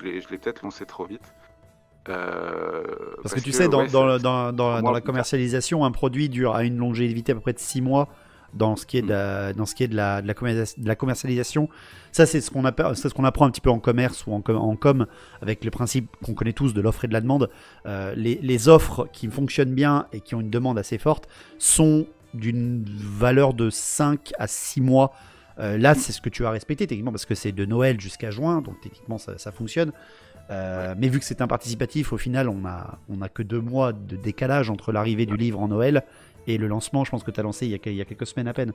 l'ai peut-être lancé trop vite. Parce que tu sais, dans la commercialisation, un produit a une longévité à peu près de 6 mois dans ce qui est de la commercialisation. Ça, c'est ce qu'on apprend un petit peu en commerce ou en com, avec le principe qu'on connaît tous de l'offre et de la demande. Les offres qui fonctionnent bien et qui ont une demande assez forte sont d'une valeur de 5 à 6 mois. Là, c'est ce que tu as respecté techniquement parce que c'est de Noël jusqu'à juin, donc techniquement ça fonctionne. Mais vu que c'est un participatif, au final, on a que 2 mois de décalage entre l'arrivée du livre en Noël et le lancement. Je pense que tu as lancé il y a quelques semaines à peine.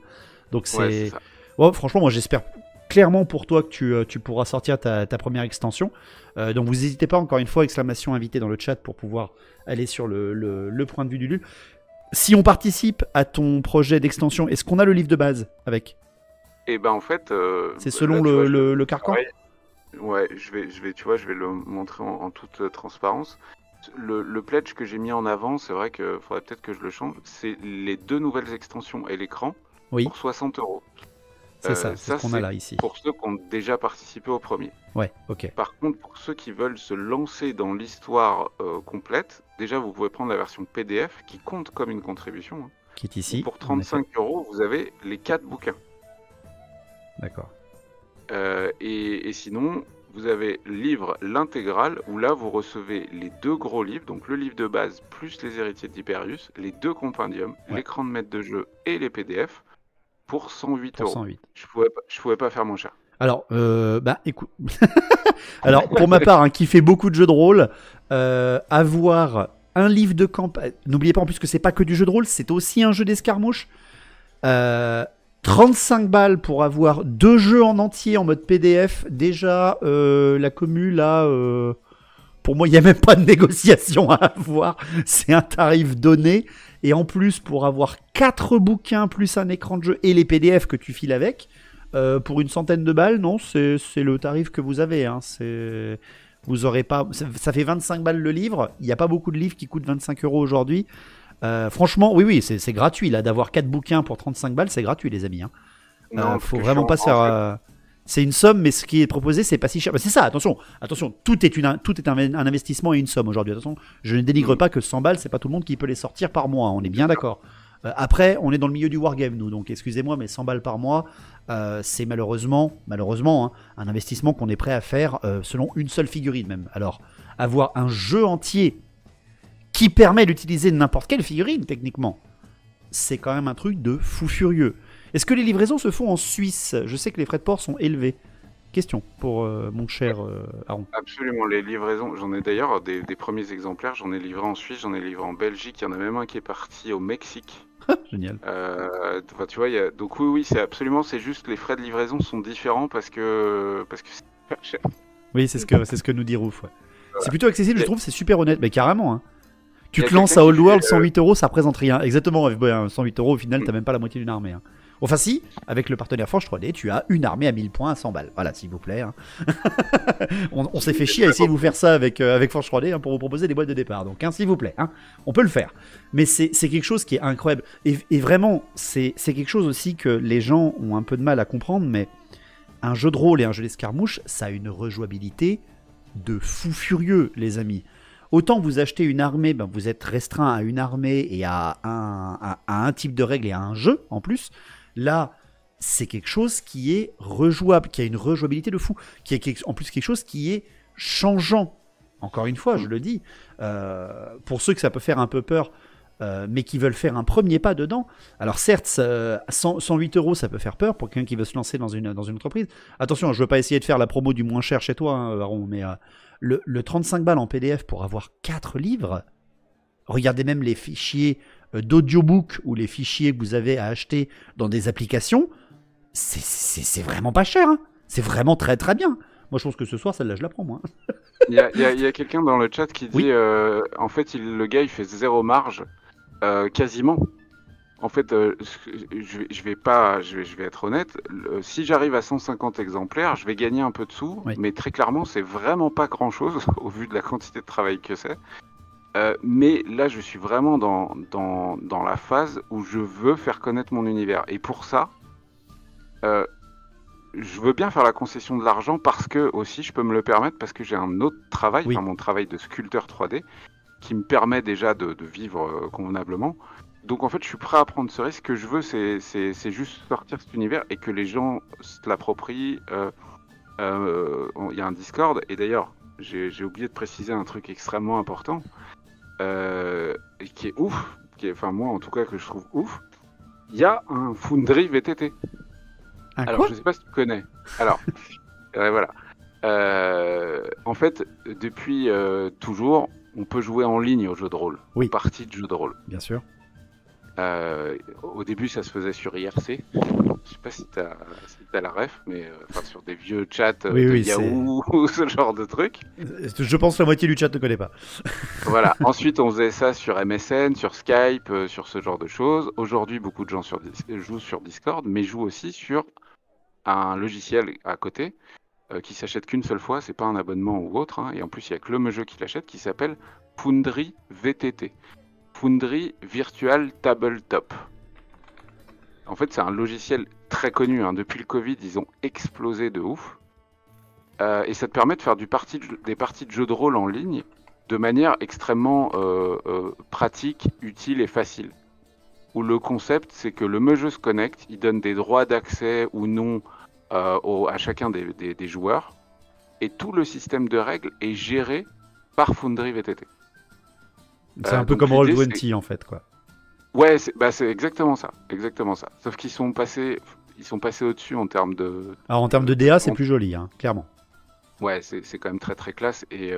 Donc c'est ça. Ouais, franchement, moi j'espère clairement pour toi que tu pourras sortir ta première extension. Donc vous n'hésitez pas, encore une fois, exclamation invité dans le chat pour pouvoir aller sur le point de vue du Lul. Si on participe à ton projet d'extension, est-ce qu'on a le livre de base avec? Et ben en fait, c'est selon le carcan. Ouais, je vais le montrer en toute transparence. Le pledge que j'ai mis en avant, c'est vrai qu'il faudrait peut-être que je le change. C'est les 2 nouvelles extensions et l'écran pour 60 €. C'est ça, c'est ce qu'on a là ici. Pour ceux qui ont déjà participé au premier. Ouais, ok. Par contre, pour ceux qui veulent se lancer dans l'histoire complète, déjà vous pouvez prendre la version PDF qui compte comme une contribution. Qui est ici. Et pour 35 €, vous avez les 4 bouquins. D'accord. Et sinon, vous avez livre l'intégrale où là vous recevez les 2 gros livres, donc le livre de base plus les héritiers d'Hyperius, les 2 compendiums, l'écran de maître de jeu et les PDF. Pour 108 €. 108. Je pouvais pas faire moins cher. Alors, écoute. Alors, pour ma part, qui fait beaucoup de jeux de rôle, avoir un livre de campagne. N'oubliez pas en plus que c'est pas que du jeu de rôle, c'est aussi un jeu d'escarmouche. 35 balles pour avoir 2 jeux en entier en mode PDF. Déjà, la commu, là, pour moi, il n'y a même pas de négociation à avoir. C'est un tarif donné. Et en plus, pour avoir 4 bouquins plus un écran de jeu et les PDF que tu files avec, pour une centaine de balles, non, c'est le tarif que vous avez. Hein. Vous aurez pas, ça fait 25 balles le livre. Il n'y a pas beaucoup de livres qui coûtent 25 € aujourd'hui. Franchement, oui, c'est gratuit. Là, d'avoir 4 bouquins pour 35 balles, c'est gratuit, les amis. Hein. Non, faut vraiment pas se faire... C'est une somme, mais ce qui est proposé, c'est pas si cher. C'est ça, attention, tout est un investissement et une somme aujourd'hui. Attention, je ne dénigre pas que 100 balles, c'est pas tout le monde qui peut les sortir par mois, on est bien d'accord. Après, on est dans le milieu du wargame, nous, donc excusez-moi, mais 100 balles par mois, c'est malheureusement, un investissement qu'on est prêt à faire selon une seule figurine même. Alors, avoir un jeu entier qui permet d'utiliser n'importe quelle figurine, techniquement, c'est quand même un truc de fou furieux. Est-ce que les livraisons se font en Suisse? Je sais que les frais de port sont élevés. Question pour mon cher Aaron. Absolument, les livraisons, j'en ai d'ailleurs des premiers exemplaires, j'en ai livré en Suisse, j'en ai livré en Belgique, il y en a même un qui est parti au Mexique. Génial. Tu vois, donc oui, c'est juste les frais de livraison sont différents parce que c'est super cher. Oui, c'est ce que nous dit Rouf. Ouais. C'est plutôt accessible, je trouve, c'est super honnête, mais carrément. Hein. Tu te lances à Old World, 108 €, ça représente rien. Exactement, 108 €, au final, t'as même pas la moitié d'une armée. Hein. Enfin si, avec le partenaire Forge 3D, tu as une armée à 1000 points à 100 balles. Voilà, s'il vous plaît. Hein. on s'est fait chier à essayer de vous faire ça avec Forge 3D pour vous proposer des boîtes de départ. Donc, s'il vous plaît, on peut le faire. Mais c'est quelque chose qui est incroyable. Et vraiment, c'est quelque chose aussi que les gens ont un peu de mal à comprendre, mais un jeu de rôle et un jeu d'escarmouche, ça a une rejouabilité de fou furieux, les amis. Autant vous achetez une armée, vous êtes restreint à une armée et à un type de règles et à un jeu en plus. Là, c'est quelque chose qui est rejouable, qui a une rejouabilité de fou, qui est en plus quelque chose qui est changeant. Encore une fois, je le dis, pour ceux que ça peut faire un peu peur, mais qui veulent faire un premier pas dedans. Alors certes, 108 €, ça peut faire peur pour quelqu'un qui veut se lancer dans une entreprise. Attention, je ne veux pas essayer de faire la promo du moins cher chez toi, Aaron, mais le 35 balles en PDF pour avoir 4 livres, regardez même les fichiers d'audiobook ou les fichiers que vous avez à acheter dans des applications, c'est vraiment pas cher. Hein. C'est vraiment très très bien. Moi, je pense que ce soir, celle-là, je la prends, moi. Il y a quelqu'un dans le chat qui dit, en fait, le gars, il fait 0 marge, quasiment. En fait, je vais être honnête. Si j'arrive à 150 exemplaires, je vais gagner un peu de sous, mais très clairement, c'est vraiment pas grand-chose au vu de la quantité de travail que c'est. Mais là, je suis vraiment dans la phase où je veux faire connaître mon univers. Et pour ça, je veux bien faire la concession de l'argent parce que aussi je peux me le permettre parce que j'ai un autre travail, mon travail de sculpteur 3D, qui me permet déjà de vivre convenablement. Donc en fait, je suis prêt à prendre ce risque. Ce que je veux, c'est juste sortir cet univers et que les gens se l'approprient. Il y a un Discord, et d'ailleurs, j'ai oublié de préciser un truc extrêmement important, qui est ouf, enfin moi en tout cas que je trouve ouf. Il y a un Foundry VTT. Alors, je sais pas si tu connais. Alors, voilà. En fait, depuis toujours, on peut jouer en ligne au jeu de rôle, Oui. partie de jeu de rôle. Bien sûr. Au début, ça se faisait sur IRC. Je sais pas si t'as la ref, mais sur des vieux chats Oui, de oui, Yahoo ou ce genre de truc. Je pense que la moitié du chat ne connaît pas. Voilà. Ensuite, on faisait ça sur MSN, sur Skype, sur ce genre de choses. Aujourd'hui, beaucoup de gens jouent sur Discord, mais jouent aussi sur un logiciel à côté qui s'achète qu'une seule fois. C'est pas un abonnement ou autre. Hein, et en plus, il y a que le jeu qui l'achète, qui s'appelle Foundry VTT. Foundry Virtual Tabletop. En fait, c'est un logiciel très connu. Hein. Depuis le Covid, ils ont explosé de ouf. Et ça te permet de faire des parties de jeux de rôle en ligne de manière extrêmement pratique, utile et facile. Où le concept, c'est que le jeu se connecte, il donne des droits d'accès ou non à chacun des joueurs. Et tout le système de règles est géré par Foundry VTT. C'est un peu comme Roll20 en fait, quoi. Ouais, c'est exactement ça, Sauf qu'ils sont passés au-dessus en termes de. Alors en termes de DA, c'est plus joli, hein, clairement. Ouais, c'est quand même très très classe. Et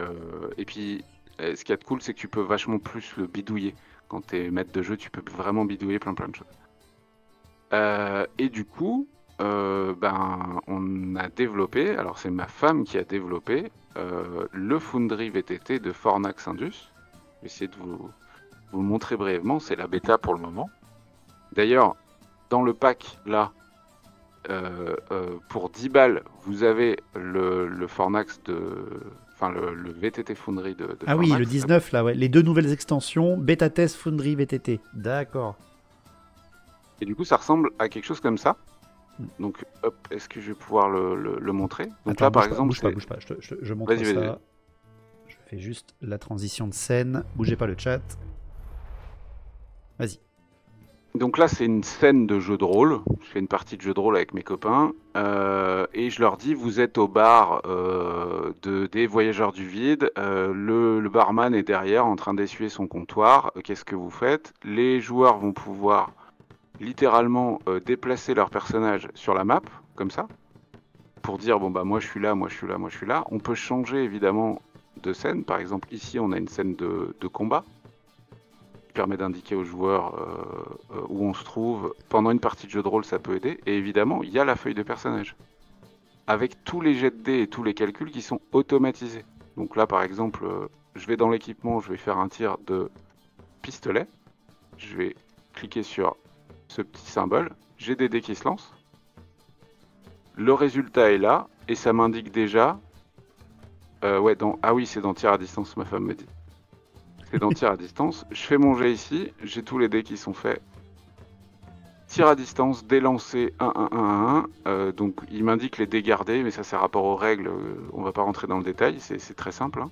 puis, ce qu'il y a de cool, c'est que tu peux vachement plus le bidouiller. Quand t'es maître de jeu, tu peux vraiment bidouiller plein de choses. Et du coup, on a développé. Alors c'est ma femme qui a développé le Foundry VTT de Fornax Indus. Je vais essayer de vous le montrer brièvement, c'est la bêta pour le moment. D'ailleurs, dans le pack, là, pour 10 balles, vous avez le Fornax le VTT Foundry de Ah Fornax. Oui, le 19, là, ouais. Les 2 nouvelles extensions, Beta Test Foundry VTT. D'accord. Et du coup, ça ressemble à quelque chose comme ça. Donc, hop, est-ce que je vais pouvoir le montrer? Donc Attends, là, par exemple, bouge pas, je montre ça. Vas-y. Je fais juste la transition de scène. Bougez pas le chat. Vas-y. Donc là, c'est une scène de jeu de rôle. Je fais une partie de jeu de rôle avec mes copains. Et je leur dis, vous êtes au bar des Voyageurs du Vide. Le barman est derrière en train d'essuyer son comptoir. Qu'est-ce que vous faites? Les joueurs vont pouvoir littéralement déplacer leur personnage sur la map, comme ça, pour dire, bon bah moi je suis là, moi je suis là, moi je suis là. On peut changer évidemment de scène. Par exemple, ici, on a une scène de combat. Permet d'indiquer aux joueurs où on se trouve. Pendant une partie de jeu de rôle, ça peut aider. Et évidemment, il y a la feuille de personnage. Avec tous les jets de dés et tous les calculs qui sont automatisés. Donc là, par exemple, je vais dans l'équipement, je vais faire un tir de pistolet. Je vais cliquer sur ce petit symbole. J'ai des dés qui se lancent. Le résultat est là. Et ça m'indique déjà... Ah oui, c'est dans tir à distance, ma femme me dit. C'est dans tir à distance. Je fais mon jet ici, j'ai tous les dés qui sont faits. Tir à distance, dés lancés 1-1-1-1. Donc il m'indique les dés gardés, mais ça c'est rapport aux règles, on va pas rentrer dans le détail, c'est très simple. Hein.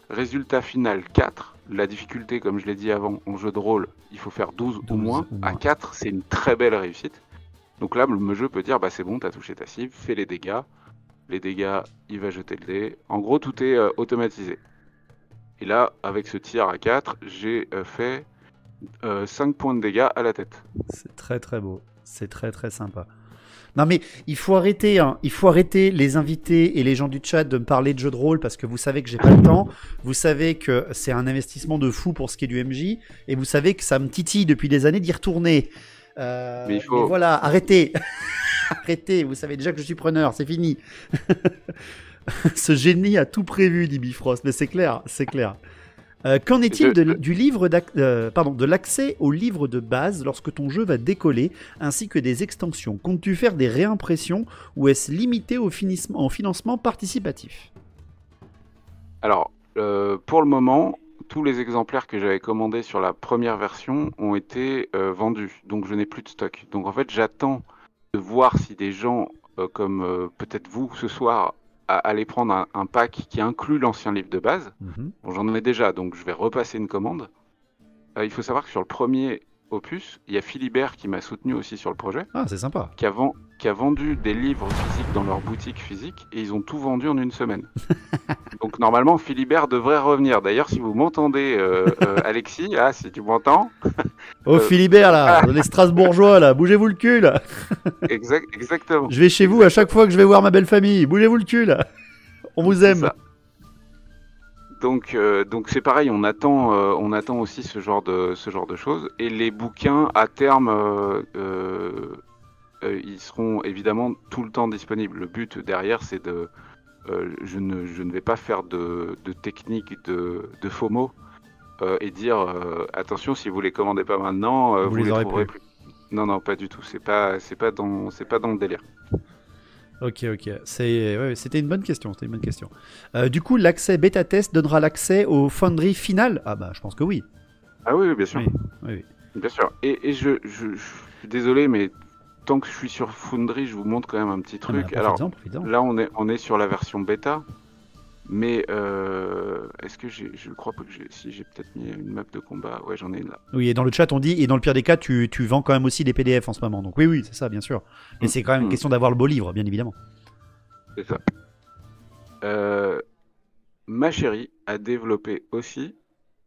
Résultat final 4. La difficulté, comme je l'ai dit avant, en jeu de rôle, il faut faire 12 ou moins. À 4, c'est une très belle réussite. Donc là, le jeu peut dire, bah c'est bon, t'as touché ta cible, fais les dégâts. Les dégâts, il va jeter le dé. En gros, tout est automatisé. Et là, avec ce tir à 4, j'ai fait 5 points de dégâts à la tête. C'est très très beau. C'est très très sympa. Non mais il faut arrêter, hein. Il faut arrêter les invités et les gens du chat de me parler de jeux de rôle parce que vous savez que j'ai pas le temps. Vous savez que c'est un investissement de fou pour ce qui est du MJ. Et vous savez que ça me titille depuis des années d'y retourner. Mais il faut... Mais voilà, arrêtez. Arrêtez, vous savez déjà que je suis preneur, c'est fini. Ce génie a tout prévu, dit Bifrost, mais c'est clair, c'est clair. Qu'en est-il de l'accès au livre de base lorsque ton jeu va décoller, ainsi que des extensions? Comptes-tu faire des réimpressions ou est-ce limité au financement participatif? Alors, pour le moment, tous les exemplaires que j'avais commandés sur la première version ont été vendus, donc je n'ai plus de stock. Donc en fait, j'attends de voir si des gens comme peut-être vous ce soir aller prendre un pack qui inclut l'ancien livre de base. Bon, j'en ai déjà, donc je vais repasser une commande. Il faut savoir que sur le premier opus, il y a Philibert qui m'a soutenu aussi sur le projet. Ah, c'est sympa. Qui a vendu des livres physiques dans leur boutique physique et ils ont tout vendu en une semaine. Donc normalement, Philibert devrait revenir. D'ailleurs, si vous m'entendez, Alexis, si tu m'entends... Philibert, là, les Strasbourgeois, là, bougez-vous le cul, là. Exactement. Je vais chez vous à chaque fois que je vais voir ma belle famille, bougez-vous le cul, là. On vous C'est aime. ça. Donc c'est pareil, on attend aussi ce genre de choses. Et les bouquins, à terme, ils seront évidemment tout le temps disponibles. Le but derrière, c'est je ne vais pas faire de technique de FOMO et dire attention, si vous les commandez pas maintenant, Vous vous les les aurez trouverez plus. plus. Non, pas du tout. C'est pas dans le délire. Ok. C'était une bonne question. Du coup, l'accès bêta test donnera l'accès au Foundry final. Ah bah, je pense que oui. Ah oui, bien sûr. Oui. Bien sûr. Et je suis désolé, mais tant que je suis sur Foundry, je vous montre quand même un petit Ah bah, truc. Alors profites-en. là, on est sur la version bêta, mais est-ce que je crois pas que j'ai peut-être mis une map de combat. Ouais, j'en ai une là. Oui, et dans le chat, on dit, et dans le pire des cas, tu vends quand même aussi des PDF en ce moment. Donc oui, c'est ça, bien sûr. Mais c'est quand même une question d'avoir le beau livre, bien évidemment. C'est ça. Ma chérie a développé aussi,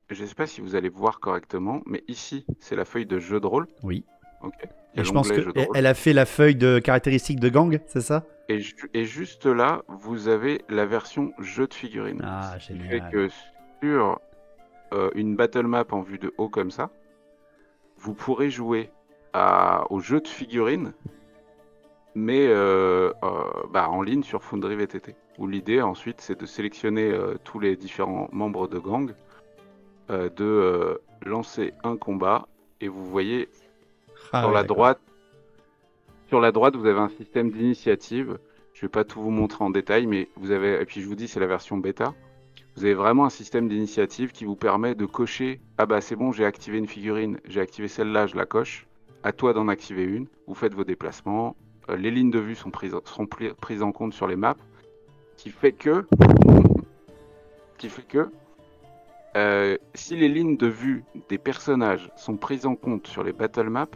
je ne sais pas si vous allez voir correctement, mais ici, c'est la feuille de jeu de rôle. Oui. Ok. Il y a Et je pense l'onglet jeu de rôle. qu'elle a fait la feuille de caractéristiques de gang, c'est ça? Et juste là, vous avez la version jeu de figurines. Ah, Ce qui génial. fait que sur une battle map en vue de haut comme ça, vous pourrez jouer au jeu de figurines, mais en ligne sur Foundry VTT. Où l'idée ensuite, c'est de sélectionner tous les différents membres de gang, de lancer un combat, et vous voyez sur la droite, vous avez un système d'initiative. Je vais pas tout vous montrer en détail, mais vous avez, et puis je vous dis, c'est la version bêta. Vous avez vraiment un système d'initiative qui vous permet de cocher. Ah bah c'est bon, j'ai activé une figurine, j'ai activé celle-là, je la coche. À toi d'en activer une. Vous faites vos déplacements. Les lignes de vue seront prises en compte sur les maps. Qui fait que si les lignes de vue des personnages sont prises en compte sur les battle maps,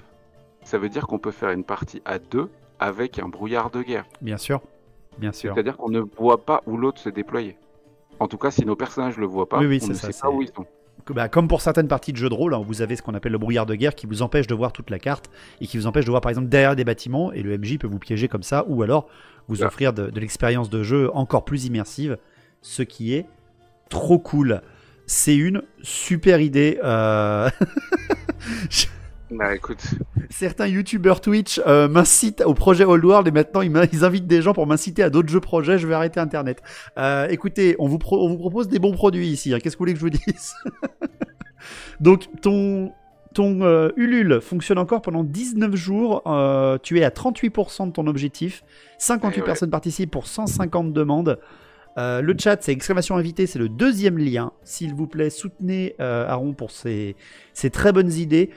ça veut dire qu'on peut faire une partie à deux avec un brouillard de guerre. Bien sûr. C'est-à-dire qu'on ne voit pas où l'autre se déployer. En tout cas, si nos personnages ne le voient pas, on ne sait pas où ils sont. Comme pour certaines parties de jeux de rôle, hein, vous avez ce qu'on appelle le brouillard de guerre qui vous empêche de voir toute la carte et qui vous empêche de voir par exemple derrière des bâtiments, et le MJ peut vous piéger comme ça, ou alors vous offrir de l'expérience de jeu encore plus immersive, ce qui est trop cool. C'est une super idée. Bah écoute, certains youtubeurs Twitch m'incitent au projet Old World et maintenant ils invitent des gens pour m'inciter à d'autres jeux projets. Je vais arrêter Internet. Écoutez, on vous propose des bons produits ici. Hein. Qu'est-ce que vous voulez que je vous dise? Donc ton Ulule fonctionne encore pendant 19 jours. Tu es à 38% de ton objectif. 58 personnes participent pour 150 demandes. Le chat, c'est exclamation invité, c'est le deuxième lien. S'il vous plaît, soutenez Aaron pour ses très bonnes idées.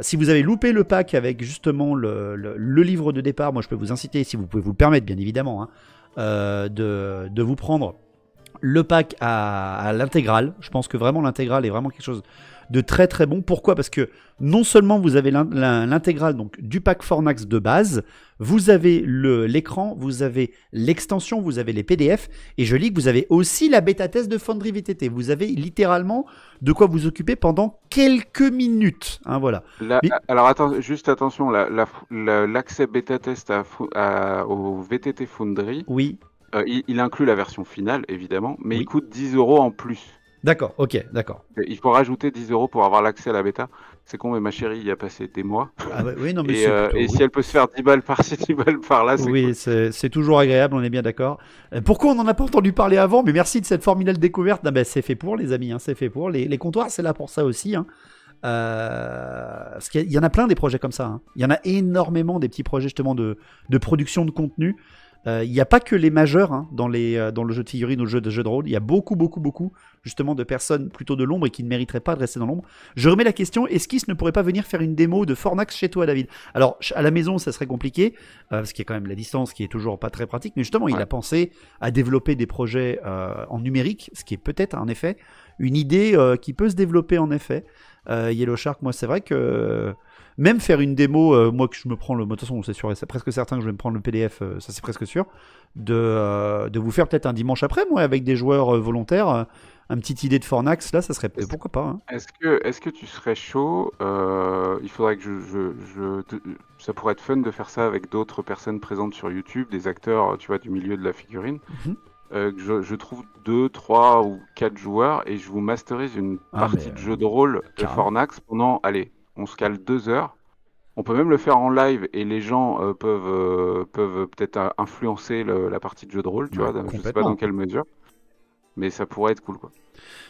Si vous avez loupé le pack avec justement le livre de départ, moi je peux vous inciter, si vous pouvez vous le permettre bien évidemment, hein, de vous prendre le pack à l'intégrale. Je pense que vraiment l'intégrale est vraiment quelque chose de très très bon. Pourquoi? Parce que non seulement vous avez l'intégrale donc du pack Fornax de base, vous avez l'écran, vous avez l'extension, vous avez les PDF, et je lis que vous avez aussi la bêta test de Foundry VTT. Vous avez littéralement de quoi vous occuper pendant quelques minutes. Hein, voilà. Alors juste attention, l'accès bêta test au VTT Foundry, oui. Il inclut la version finale évidemment, mais il coûte 10 € en plus. D'accord, ok, d'accord. Il faut rajouter 10 € pour avoir l'accès à la bêta. C'est con, mais ma chérie y a passé des mois. Ah bah, oui, non, mais et si elle peut se faire 10 balles par-ci, 10 balles par-là, c'est oui, cool. c'est toujours agréable, on est bien d'accord. Pourquoi on n'en a pas entendu parler avant? Mais merci de cette formidable découverte. Ah bah, c'est fait pour, les amis, hein, c'est fait pour. Les comptoirs, c'est là pour ça aussi. Hein. Parce qu'il y en a plein des projets comme ça. Hein. Il y en a énormément des petits projets justement de production de contenu. Il n'y a pas que les majeurs hein, dans le jeu de figurines ou le jeu de rôle. Il y a beaucoup justement de personnes plutôt de l'ombre et qui ne mériteraient pas de rester dans l'ombre. Je remets la question, est-ce qu'Is ne pourrait pas venir faire une démo de Fornax chez toi, David? Alors, à la maison, ça serait compliqué, parce qu'il y a quand même la distance qui est toujours pas très pratique, mais justement, il a pensé à développer des projets en numérique, ce qui est peut-être, en effet, une idée qui peut se développer, en effet. Yellow Shark, moi, c'est vrai que... Même faire une démo, moi que je me prends de toute façon, c'est sûr, c'est presque certain que je vais me prendre le PDF, ça c'est presque sûr, de vous faire peut-être un dimanche après, moi, avec des joueurs volontaires, un petite idée de Fornax, là, ça serait pourquoi pas. Hein. Est-ce que tu serais chaud? Il faudrait que ça pourrait être fun de faire ça avec d'autres personnes présentes sur YouTube, des acteurs, tu vois, du milieu de la figurine. que je trouve 2, 3 ou 4 joueurs et je vous masterise une partie de jeu de rôle de carrément. Fornax pendant, allez, on se cale 2 heures. On peut même le faire en live et les gens peuvent peut-être influencer la partie de jeu de rôle, tu vois, je sais pas Complètement. dans quelle mesure, mais ça pourrait être cool, quoi.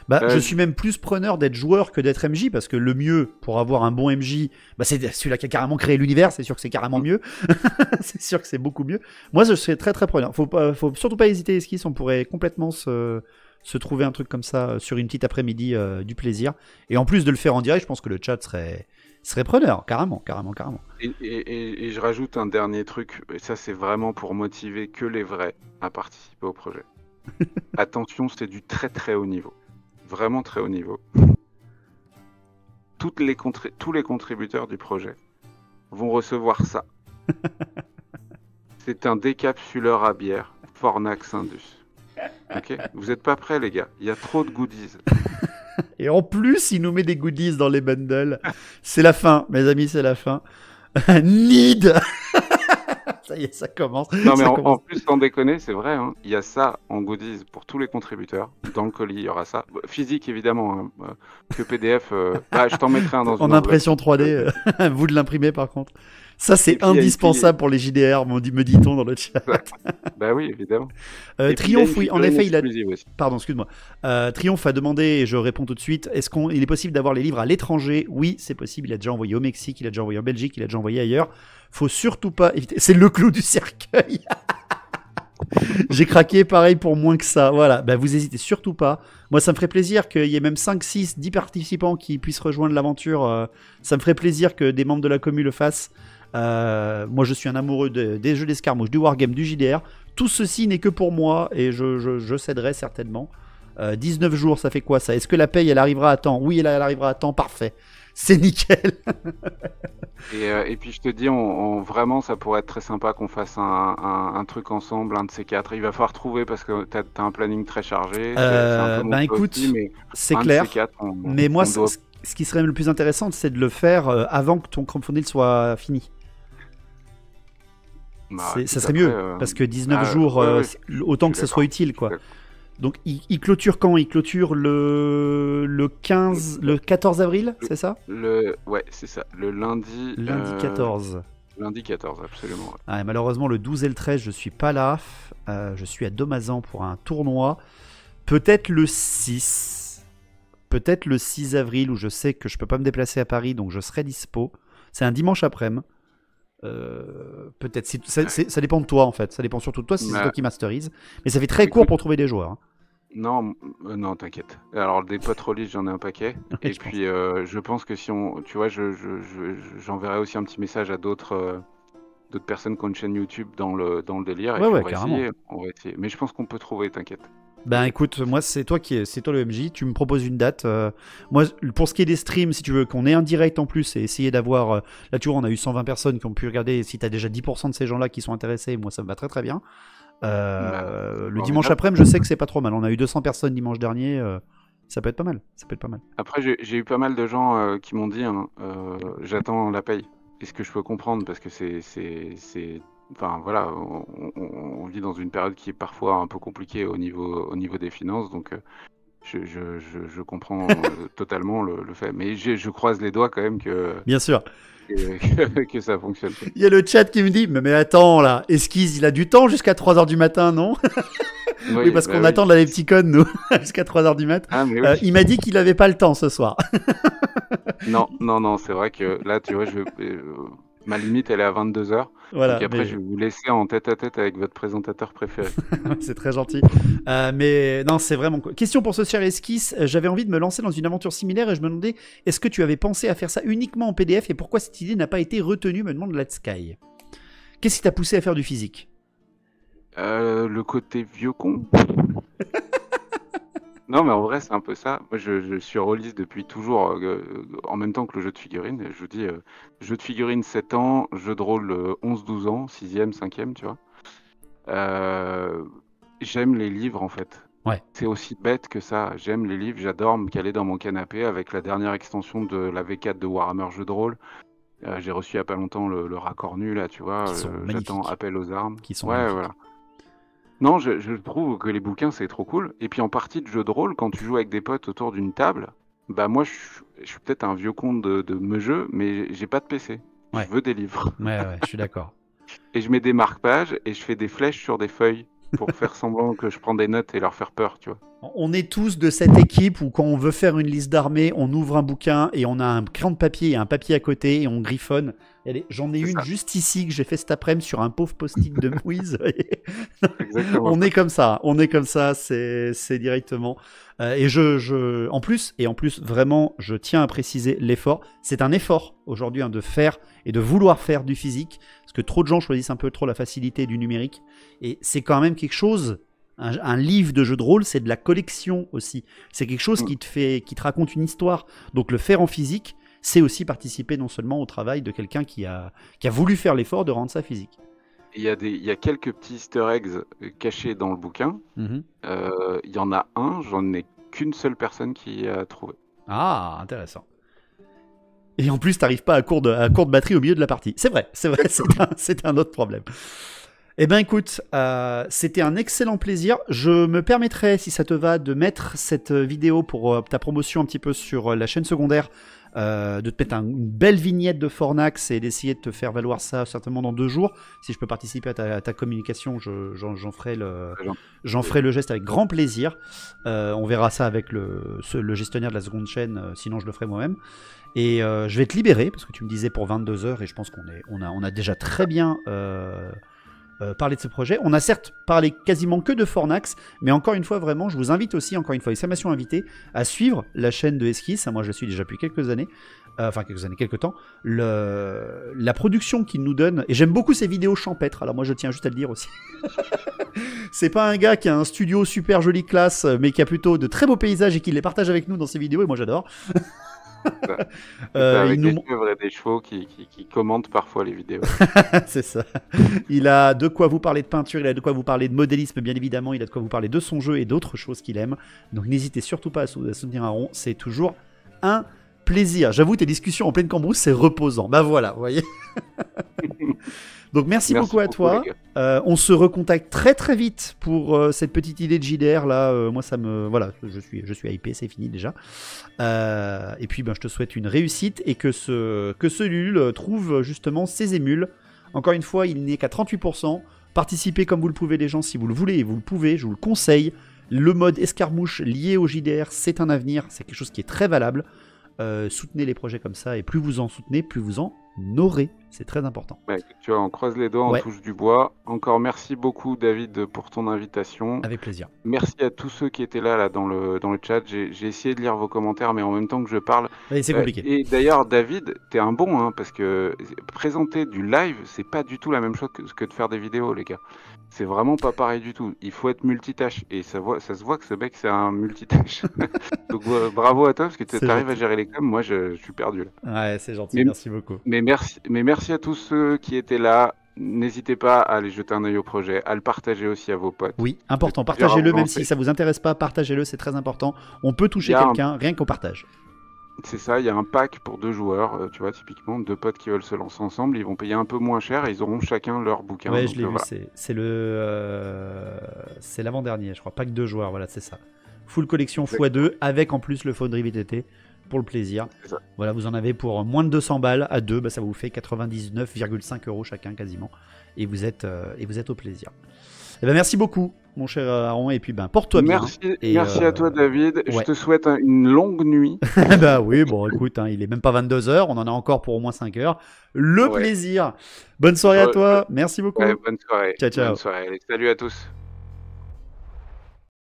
Bah, je suis même plus preneur d'être joueur que d'être MJ, parce que le mieux pour avoir un bon MJ, bah, c'est celui-là qui a carrément créé l'univers, c'est sûr que c'est carrément mieux. C'est sûr que c'est beaucoup mieux. Moi, je serais très très preneur. Faut surtout pas hésiter, Esquisse, on pourrait complètement se trouver un truc comme ça sur une petite après-midi, du plaisir. Et en plus de le faire en direct, je pense que le chat serait preneur, carrément. Et je rajoute un dernier truc, et ça c'est vraiment pour motiver que les vrais à participer au projet. Attention, c'est du très très haut niveau. Vraiment très haut niveau. Tous les contributeurs du projet vont recevoir ça. C'est un décapsuleur à bière Fornax Indus. Ok, vous êtes pas prêts, les gars. Il y a trop de goodies. Et en plus, il nous met des goodies dans les bundles. C'est la fin, mes amis, c'est la fin. Need. Ça y est, ça commence. Non, mais en plus, sans déconner, c'est vrai, hein, il y a ça en goodies pour tous les contributeurs. Dans le colis, il y aura ça. Physique, évidemment, hein, que PDF. Je t'en mettrai un dans une en impression 3D. Vous de l'imprimer, par contre. Ça, c'est indispensable pour les JDR, me dit-on dans le chat. Bah oui, évidemment. Triomphe, oui, en effet, il a... Pardon, excuse-moi. Triomphe a demandé, et je réponds tout de suite, est-ce qu'il est possible d'avoir les livres à l'étranger? Oui, c'est possible. Il a déjà envoyé au Mexique, il a déjà envoyé en Belgique, il a déjà envoyé ailleurs. Faut surtout pas éviter... C'est le clou du cercueil. J'ai craqué, pareil, pour moins que ça. Voilà, bah, vous hésitez surtout pas. Moi, ça me ferait plaisir qu'il y ait même 5, 6, 10 participants qui puissent rejoindre l'aventure. Ça me ferait plaisir que des membres de la commu le fassent. Moi, je suis un amoureux des jeux d'escarmouche, du wargame, du JDR. Tout ceci n'est que pour moi et je céderai certainement. 19 jours, ça fait quoi ça? Est-ce que la paye, elle arrivera à temps? Oui, elle arrivera à temps, parfait. C'est nickel. Et puis je te dis, vraiment, ça pourrait être très sympa qu'on fasse un truc ensemble, un de ces quatre. Il va falloir trouver parce que t'as un planning très chargé. Ben écoute, c'est clair. Mais moi, ce qui serait le plus intéressant, c'est de le faire avant que ton crowdfunding soit fini. Ça serait mieux, parce que 19 jours, autant que ça soit utile, quoi. Donc, il clôture quand? Il clôture le 14 avril, c'est ça? Ouais, c'est ça. Le lundi... Lundi 14. Lundi 14, absolument. Ouais. Ah, malheureusement, le 12 et le 13, je suis pas là. Je suis à Domazan pour un tournoi. Peut-être le 6. Peut-être le 6 avril, où je sais que je peux pas me déplacer à Paris, donc je serai dispo. C'est un dimanche après-midi. Peut-être. Ça dépend de toi, en fait. Ça dépend surtout de toi, si c'est toi qui masterise. Mais ça fait très court pour trouver des joueurs. Hein. Non, t'inquiète. Alors, des potes release, j'en ai un paquet. Et puis, je pense que si on... Tu vois, j'enverrai aussi un petit message à d'autres personnes qui ont une chaîne YouTube dans le délire. Et puis on va essayer. Mais je pense qu'on peut trouver, t'inquiète. Ben écoute, moi c'est toi le MJ, tu me proposes une date. Moi, pour ce qui est des streams, si tu veux qu'on ait un direct en plus et essayer d'avoir... là tu vois, on a eu 120 personnes qui ont pu regarder. Si tu as déjà 10% de ces gens-là qui sont intéressés, moi ça me va très très bien. Le dimanche après-midi, je sais que c'est pas trop mal. On a eu 200 personnes dimanche dernier. Ça peut être pas mal. Après, j'ai eu pas mal de gens qui m'ont dit j'attends la paye. Est-ce que je peux comprendre? Parce que c'est... Enfin voilà, on vit dans une période qui est parfois un peu compliquée au niveau des finances, donc je comprends totalement le fait. Mais je croise les doigts quand même que... Bien sûr. Que ça fonctionne. Il y a le chat qui me dit mais attends là, Esquisse, il a du temps jusqu'à 3h du matin, non? Oui, parce qu'on attend les petits codes, nous, jusqu'à 3h du mat. Ah, oui. Il m'a dit qu'il avait pas le temps ce soir. Non, c'est vrai que là, tu vois, ma limite, elle est à 22h. Voilà, donc après, je vais vous laisser en tête-à-tête avec votre présentateur préféré. C'est très gentil. Mais non, c'est vraiment cool. Question pour ce cher Esquisse. J'avais envie de me lancer dans une aventure similaire et je me demandais, est-ce que tu avais pensé à faire ça uniquement en PDF et pourquoi cette idée n'a pas été retenue, me demande Let's Sky. Qu'est-ce qui t'a poussé à faire du physique? Le côté vieux con. Non, mais en vrai, c'est un peu ça. Moi, je suis release depuis toujours, en même temps que le jeu de figurines. Je vous dis, jeu de figurines 7 ans, jeu de rôle 11-12 ans, 6e, 5e, tu vois. J'aime les livres, en fait. Ouais. C'est aussi bête que ça. J'aime les livres, j'adore me caler dans mon canapé avec la dernière extension de la V4 de Warhammer jeu de rôle. J'ai reçu il n'y a pas longtemps le raccord nu, là, tu vois. J'attends Appel aux armes. Qui sont magnifiques. Voilà. Non, je trouve que les bouquins, c'est trop cool. Et puis en partie de jeu de rôle, quand tu joues avec des potes autour d'une table, bah moi, je suis peut-être un vieux con de me jeu, mais j'ai pas de PC. Je Ouais, veux des livres. ouais, je suis d'accord. Et je mets des marque-pages et je fais des flèches sur des feuilles pour faire semblant que je prends des notes et leur faire peur, tu vois. On est tous de cette équipe où quand on veut faire une liste d'armées, on ouvre un bouquin et on a un crayon de papier et un papier à côté et on griffonne. Allez, j'en ai C'est une ça, juste ici que j'ai fait cet après-midi sur un pauvre post-it de Moïse. exactement On ça. est comme ça, c'est directement. En plus, vraiment, je tiens à préciser l'effort. C'est un effort aujourd'hui de faire et de vouloir faire du physique, parce que trop de gens choisissent un peu trop la facilité du numérique. Et c'est quand même quelque chose. Un livre de jeu de rôle, c'est de la collection aussi. C'est quelque chose Mm. qui te raconte une histoire. Donc le faire en physique, c'est aussi participer non seulement au travail de quelqu'un qui a voulu faire l'effort de rendre ça physique. Il y a quelques petits easter eggs cachés dans le bouquin. Mhm. Il y en a un, j'en ai qu'une seule personne qui a trouvé. Ah, intéressant. Et en plus, t'arrives pas à court de batterie au milieu de la partie. C'est vrai, c'est un autre problème. Eh ben écoute, c'était un excellent plaisir. Je me permettrai, si ça te va, de mettre cette vidéo pour ta promotion un petit peu sur la chaîne secondaire, de te mettre une belle vignette de Fornax et d'essayer de te faire valoir ça certainement dans 2 jours. Si je peux participer à ta communication, j'en ferai j'en ferai le geste avec grand plaisir. On verra ça avec le gestionnaire de la seconde chaîne, sinon je le ferai moi-même. Et je vais te libérer, parce que tu me disais pour 22 heures, et je pense on a déjà très bien parlé de ce projet. On a certes parlé quasiment que de Fornax, mais encore une fois, vraiment, je vous invite aussi, encore une fois, exclamation invitée, à suivre la chaîne de Esquisse. Moi, je la suis déjà depuis quelques années, quelques temps. La production qu'il nous donne, et j'aime beaucoup ses vidéos champêtres, alors moi, je tiens juste à le dire aussi. C'est pas un gars qui a un studio super joli classe, mais qui a plutôt de très beaux paysages et qui les partage avec nous dans ses vidéos, et moi, j'adore. Avec Il des nous... chèvres et des chevaux qui commentent parfois les vidéos. C'est ça. Il a de quoi vous parler de peinture, il a de quoi vous parler de modélisme, bien évidemment, il a de quoi vous parler de son jeu et d'autres choses qu'il aime. Donc n'hésitez surtout pas à soutenir Aaron, c'est toujours un plaisir. J'avoue, tes discussions en pleine cambrousse, c'est reposant. Bah voilà, vous voyez. Donc merci beaucoup à toi. Les gars. On se recontacte très très vite pour cette petite idée de JDR là. Moi ça me voilà, je suis hypé, c'est fini déjà. Et puis je te souhaite une réussite et que ce Lul trouve justement ses émules. Encore une fois, il n'est qu'à 38%. Participez comme vous le pouvez les gens si vous le voulez et vous le pouvez, je vous le conseille. Le mode escarmouche lié au JDR, c'est un avenir, c'est quelque chose qui est très valable. Soutenez les projets comme ça et plus vous en soutenez, plus vous en aurez. C'est très important. Ouais, tu vois, on croise les doigts, on touche du bois. Encore merci beaucoup David pour ton invitation. Avec plaisir. Merci à tous ceux qui étaient là dans le chat. J'ai essayé de lire vos commentaires, mais en même temps que je parle. Ouais, c'est compliqué. Et d'ailleurs, David, t'es un bon, hein, parce que présenter du live, c'est pas du tout la même chose que de faire des vidéos, les gars. C'est vraiment pas pareil du tout. Il faut être multitâche. Et ça se voit que ce mec, c'est un multitâche. Donc bravo à toi, parce que tu arrives à gérer les coms. Moi, je suis perdu là. Ouais, c'est gentil, merci beaucoup. Mais merci à tous ceux qui étaient là. N'hésitez pas à aller jeter un œil au projet, à le partager aussi à vos potes. Oui, important, partagez-le, même si ça vous intéresse pas, partagez-le, c'est très important. On peut toucher quelqu'un, rien qu'au partage. C'est ça, il y a un pack pour 2 joueurs, tu vois, typiquement, 2 potes qui veulent se lancer ensemble, ils vont payer un peu moins cher et ils auront chacun leur bouquin. Ouais, je l'ai vu, c'est l'avant-dernier, je crois, pack 2 joueurs, voilà, c'est ça. Full collection x2, avec en plus le Foundry VTT, pour le plaisir. Voilà, vous en avez pour moins de 200 balles, à 2, ça vous fait 99,5 € chacun, quasiment. Et vous êtes au plaisir. Eh ben, merci beaucoup, mon cher Aaron, et puis porte-toi bien. Merci à toi, David. Je te souhaite une longue nuit. Bah oui, bon, écoute, il est même pas 22 heures, on en a encore pour au moins 5 heures. Le plaisir. Bonne soirée à toi, merci beaucoup. Bonne soirée. Ciao, ciao. Bonne soirée. Allez, salut à tous.